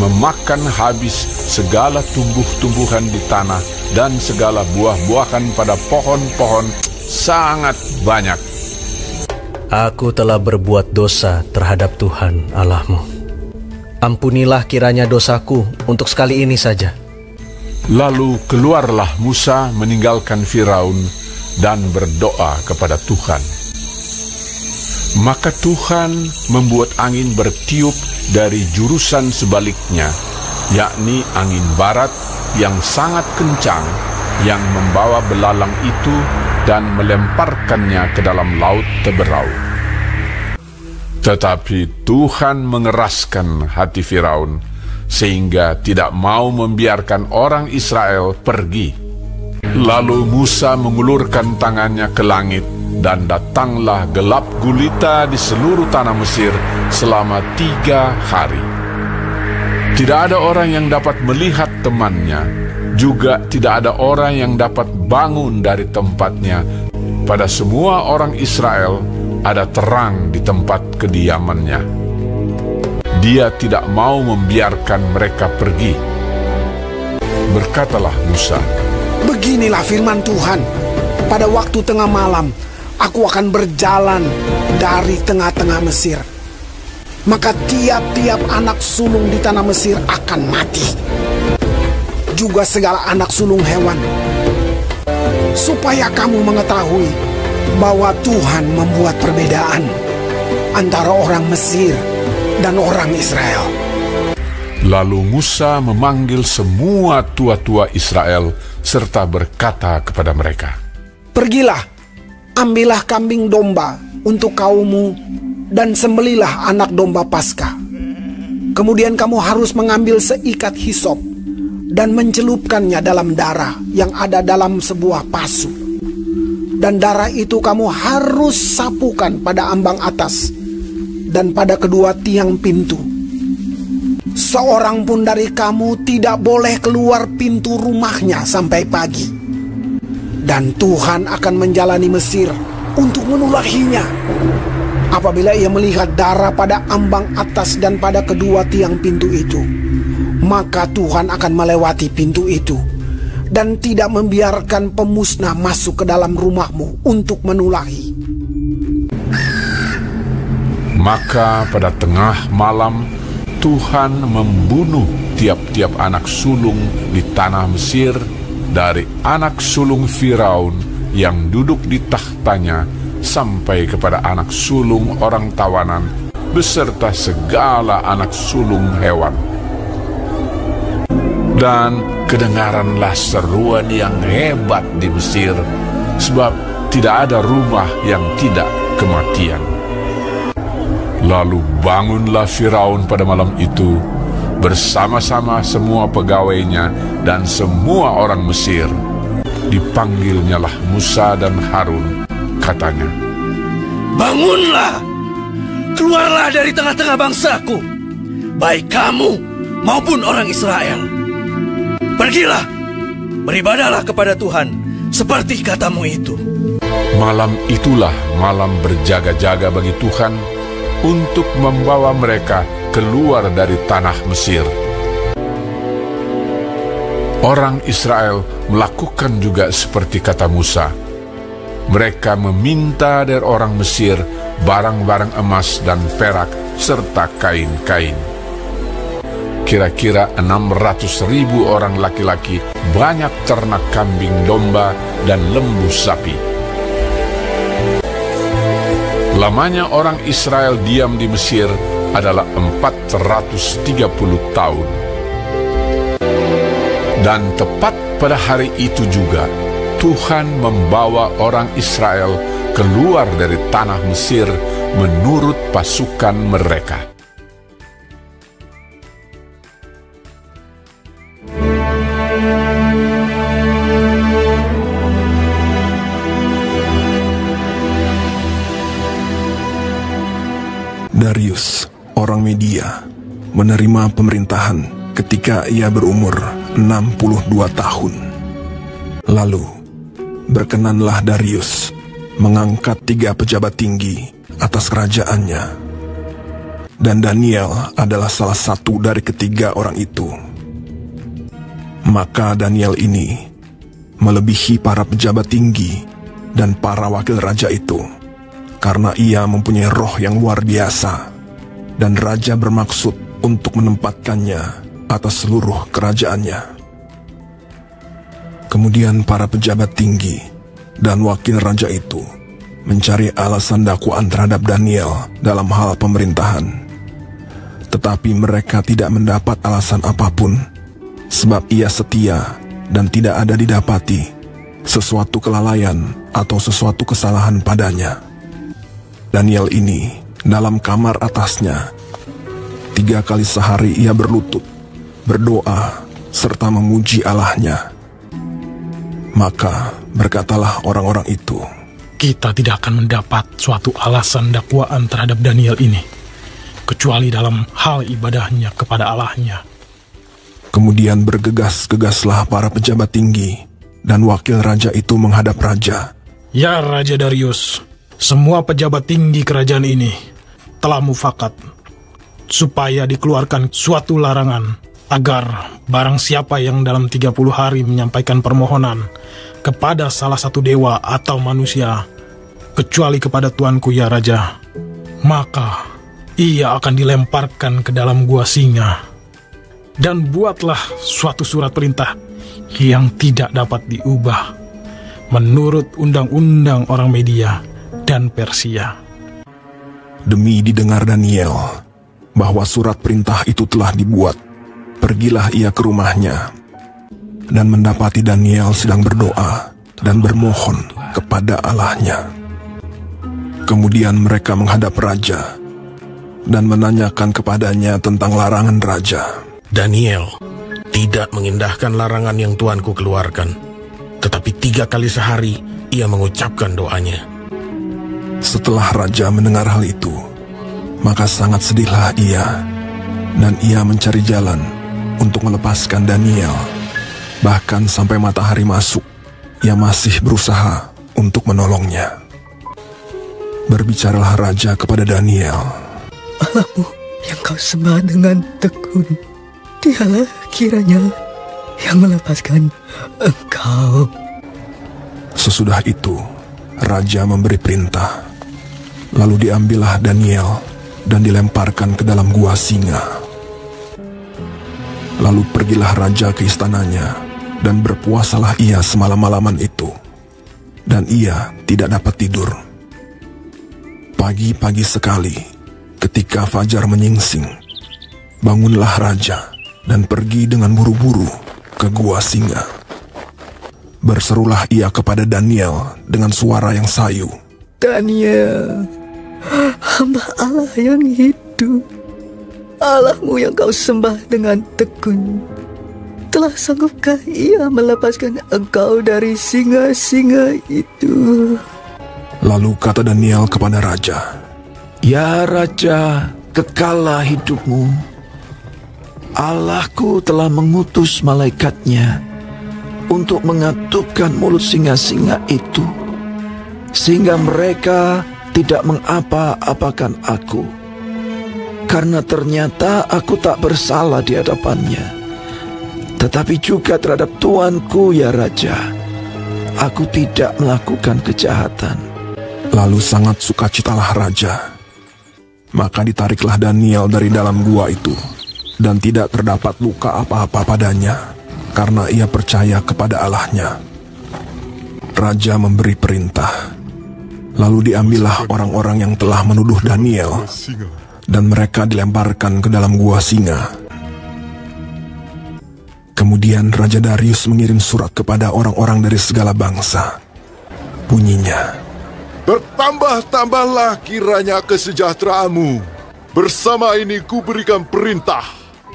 memakan habis segala tumbuh-tumbuhan di tanah dan segala buah-buahan pada pohon-pohon sangat banyak. Aku telah berbuat dosa terhadap Tuhan Allahmu. Ampunilah kiranya dosaku untuk sekali ini saja. Lalu keluarlah Musa meninggalkan Firaun dan berdoa kepada Tuhan. Maka Tuhan membuat angin bertiup dari jurusan sebaliknya, yakni angin barat yang sangat kencang, yang membawa belalang itu dan melemparkannya ke dalam laut Teberau. Tetapi Tuhan mengeraskan hati Firaun, sehingga tidak mau membiarkan orang Israel pergi. Lalu Musa mengulurkan tangannya ke langit, dan datanglah gelap gulita di seluruh tanah Mesir selama 3 hari. Tidak ada orang yang dapat melihat temannya, juga tidak ada orang yang dapat bangun dari tempatnya. Pada semua orang Israel ada terang di tempat kediamannya. Dia tidak mau membiarkan mereka pergi. Berkatalah Musa, "Beginilah firman Tuhan, pada waktu tengah malam, aku akan berjalan dari tengah-tengah Mesir. Maka tiap-tiap anak sulung di tanah Mesir akan mati, juga segala anak sulung hewan, supaya kamu mengetahui bahwa Tuhan membuat perbedaan antara orang Mesir dan orang Israel." Lalu Musa memanggil semua tua-tua Israel serta berkata kepada mereka, "Pergilah, ambillah kambing domba untuk kaummu dan sembelilah anak domba Paskah. Kemudian kamu harus mengambil seikat hisop dan mencelupkannya dalam darah yang ada dalam sebuah pasu. Dan darah itu kamu harus sapukan pada ambang atas dan pada kedua tiang pintu. Seorang pun dari kamu tidak boleh keluar pintu rumahnya sampai pagi. Dan Tuhan akan menjalani Mesir untuk menulahinya. Apabila ia melihat darah pada ambang atas dan pada kedua tiang pintu itu, maka Tuhan akan melewati pintu itu dan tidak membiarkan pemusnah masuk ke dalam rumahmu untuk menulahi." Maka pada tengah malam Tuhan membunuh tiap-tiap anak sulung di tanah Mesir, dari anak sulung Firaun yang duduk di tahtanya sampai kepada anak sulung orang tawanan beserta segala anak sulung hewan. Dan kedengaranlah seruan yang hebat di Mesir, sebab tidak ada rumah yang tidak kematian. Lalu bangunlah Firaun pada malam itu bersama-sama semua pegawainya dan semua orang Mesir. Dipanggilnyalah Musa dan Harun, katanya, "Bangunlah, keluarlah dari tengah-tengah bangsaku, baik kamu maupun orang Israel. Pergilah, beribadahlah kepada Tuhan seperti katamu itu." Malam itulah malam berjaga-jaga bagi Tuhan untuk membawa mereka keluar dari tanah Mesir. Orang Israel melakukan juga seperti kata Musa. Mereka meminta dari orang Mesir barang-barang emas dan perak serta kain-kain. Kira-kira 600.000 orang laki-laki, banyak ternak kambing domba dan lembu sapi. Lamanya orang Israel diam di Mesir adalah 430 tahun. Dan tepat pada hari itu juga, Tuhan membawa orang Israel keluar dari tanah Mesir menurut pasukan mereka. Darius, orang Media, menerima pemerintahan ketika ia berumur 62 tahun. Lalu, berkenanlah Darius mengangkat 3 pejabat tinggi atas kerajaannya. Dan Daniel adalah salah satu dari ketiga orang itu. Maka Daniel ini melebihi para pejabat tinggi dan para wakil raja itu, karena ia mempunyai roh yang luar biasa, dan raja bermaksud untuk menempatkannya atas seluruh kerajaannya. Kemudian para pejabat tinggi dan wakil raja itu mencari alasan dakwaan terhadap Daniel dalam hal pemerintahan. Tetapi mereka tidak mendapat alasan apapun, sebab ia setia dan tidak ada didapati sesuatu kelalaian atau sesuatu kesalahan padanya. Daniel ini dalam kamar atasnya 3 kali sehari ia berlutut, berdoa, serta memuji Allahnya. Maka berkatalah orang-orang itu, "Kita tidak akan mendapat suatu alasan dakwaan terhadap Daniel ini, kecuali dalam hal ibadahnya kepada Allahnya." Kemudian bergegas-gegaslah para pejabat tinggi dan wakil raja itu menghadap raja. "Ya Raja Darius, semua pejabat tinggi kerajaan ini telah mufakat supaya dikeluarkan suatu larangan agar barang siapa yang dalam 30 hari menyampaikan permohonan kepada salah satu dewa atau manusia, kecuali kepada tuanku ya Raja, maka ia akan dilemparkan ke dalam gua singa. Dan buatlah suatu surat perintah yang tidak dapat diubah menurut undang-undang orang Media dan Persia." Demi didengar Daniel bahwa surat perintah itu telah dibuat, Pergilah ia ke rumahnya dan mendapati Daniel sedang berdoa dan bermohon kepada Allahnya. Kemudian mereka menghadap raja dan menanyakan kepadanya tentang larangan raja. Daniel tidak mengindahkan larangan yang tuanku keluarkan, tetapi 3 kali sehari ia mengucapkan doanya. Setelah raja mendengar hal itu, maka sangat sedihlah ia, dan ia mencari jalan untuk melepaskan Daniel. Bahkan sampai matahari masuk, ia masih berusaha untuk menolongnya. Berbicaralah raja kepada Daniel. Allahmu yang kau sembah dengan tekun, dialah kiranya yang melepaskan engkau. Sesudah itu, raja memberi perintah. Lalu diambillah Daniel dan dilemparkan ke dalam gua singa. Lalu pergilah raja ke istananya, dan berpuasalah ia semalam-malaman itu. Dan ia tidak dapat tidur. Pagi-pagi sekali, ketika fajar menyingsing, bangunlah raja dan pergi dengan buru-buru ke gua singa. Berserulah ia kepada Daniel dengan suara yang sayu. Daniel, hamba Allah yang hidup, Allahmu yang kau sembah dengan tekun, telah sanggupkah ia melepaskan engkau dari singa-singa itu? Lalu kata Daniel kepada raja, Ya Raja, kekallah hidupmu. Allahku telah mengutus malaikatnya untuk mengatupkan mulut singa-singa itu, sehingga mereka tidak mengapa-apakan aku. Karena ternyata aku tak bersalah di hadapannya, tetapi juga terhadap tuanku ya Raja, aku tidak melakukan kejahatan. Lalu sangat sukacitalah raja. Maka ditariklah Daniel dari dalam gua itu, dan tidak terdapat luka apa-apa padanya, karena ia percaya kepada Allahnya. Raja memberi perintah. Lalu diambillah orang-orang yang telah menuduh Daniel, dan mereka dilemparkan ke dalam gua singa. Kemudian Raja Darius mengirim surat kepada orang-orang dari segala bangsa. Bunyinya, Bertambah-tambahlah kiranya kesejahteraanmu. Bersama ini kuberikan perintah,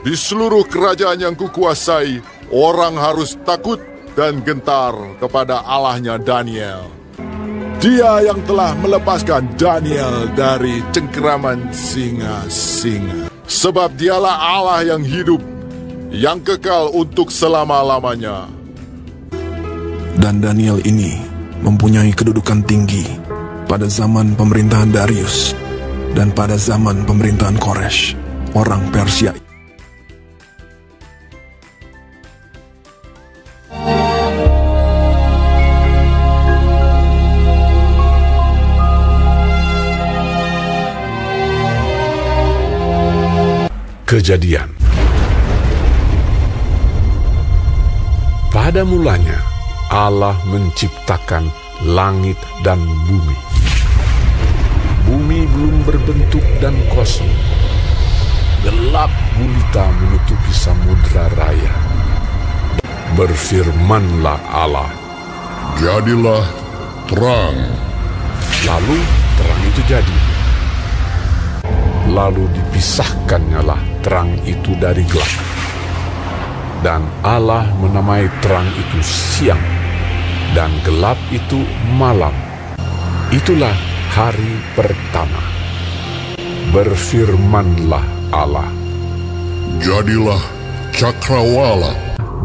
di seluruh kerajaan yang kukuasai, orang harus takut dan gentar kepada Allahnya Daniel. Dia yang telah melepaskan Daniel dari cengkeraman singa-singa. Sebab dialah Allah yang hidup, yang kekal untuk selama-lamanya. Dan Daniel ini mempunyai kedudukan tinggi pada zaman pemerintahan Darius dan pada zaman pemerintahan Koresh, orang Persia. Kejadian. Pada mulanya, Allah menciptakan langit dan bumi. Bumi belum berbentuk dan kosong. Gelap gulita menutupi samudra raya. Berfirmanlah Allah, Jadilah terang. Lalu terang itu jadi. Lalu dipisahkannyalah terang itu dari gelap. Dan Allah menamai terang itu siang, dan gelap itu malam. Itulah hari pertama. Berfirmanlah Allah, Jadilah cakrawala.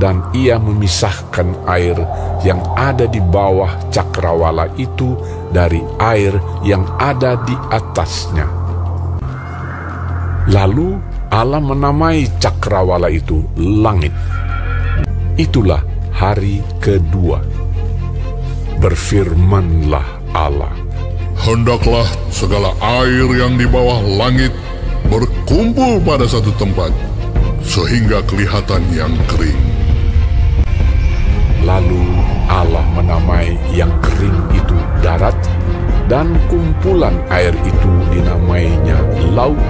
Dan ia memisahkan air yang ada di bawah cakrawala itu dari air yang ada di atasnya. Lalu Allah menamai cakrawala itu langit. Itulah hari kedua. Berfirmanlah Allah, Hendaklah segala air yang di bawah langit berkumpul pada satu tempat, sehingga kelihatan yang kering. Lalu Allah menamai yang kering itu darat, dan kumpulan air itu dinamainya laut.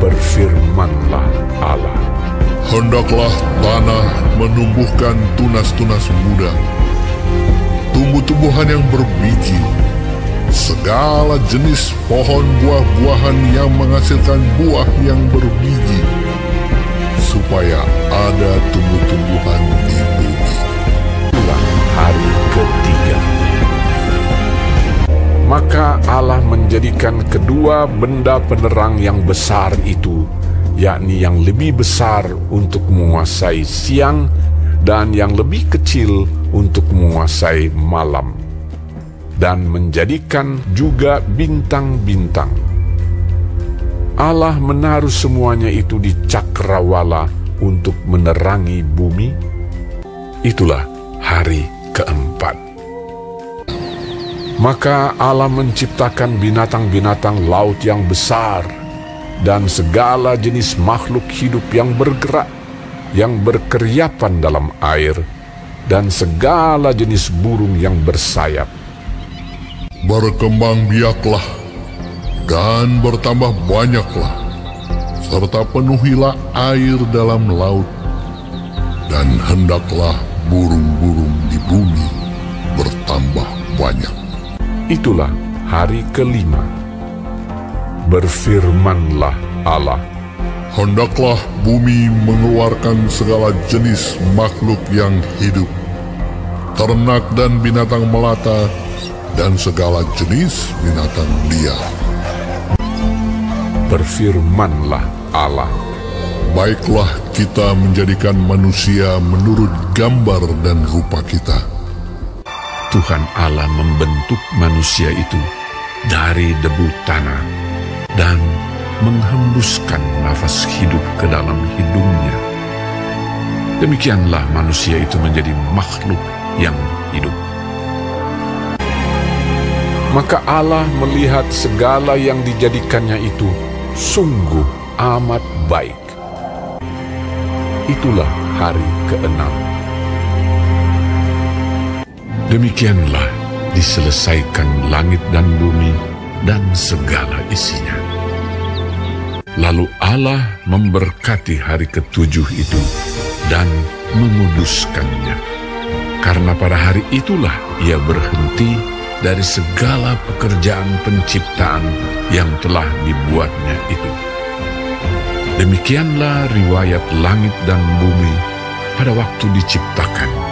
Berfirmanlah Allah, Hendaklah tanah menumbuhkan tunas-tunas muda, tumbuh-tumbuhan yang berbiji, segala jenis pohon buah-buahan yang menghasilkan buah yang berbiji, supaya ada tumbuh-tumbuhan di bumi. Itulah hari ketiga. Maka Allah menjadikan kedua benda penerang yang besar itu, yakni yang lebih besar untuk menguasai siang dan yang lebih kecil untuk menguasai malam, dan menjadikan juga bintang-bintang. Allah menaruh semuanya itu di cakrawala untuk menerangi bumi. Itulah hari keempat. Maka Allah menciptakan binatang-binatang laut yang besar dan segala jenis makhluk hidup yang bergerak, yang berkeriapan dalam air, dan segala jenis burung yang bersayap. Berkembang biaklah dan bertambah banyaklah, serta penuhilah air dalam laut, dan hendaklah burung-burung di bumi bertambah banyak. Itulah hari kelima. Berfirmanlah Allah, hendaklah bumi mengeluarkan segala jenis makhluk yang hidup, ternak dan binatang melata, dan segala jenis binatang liar. Berfirmanlah Allah, baiklah kita menjadikan manusia menurut gambar dan rupa kita. Tuhan Allah membentuk manusia itu dari debu tanah dan menghembuskan nafas hidup ke dalam hidungnya. Demikianlah manusia itu menjadi makhluk yang hidup. Maka Allah melihat segala yang dijadikannya itu sungguh amat baik. Itulah hari keenam. Demikianlah diselesaikan langit dan bumi dan segala isinya. Lalu Allah memberkati hari ketujuh itu dan menguduskannya, karena pada hari itulah ia berhenti dari segala pekerjaan penciptaan yang telah dibuatnya itu. Demikianlah riwayat langit dan bumi pada waktu diciptakan.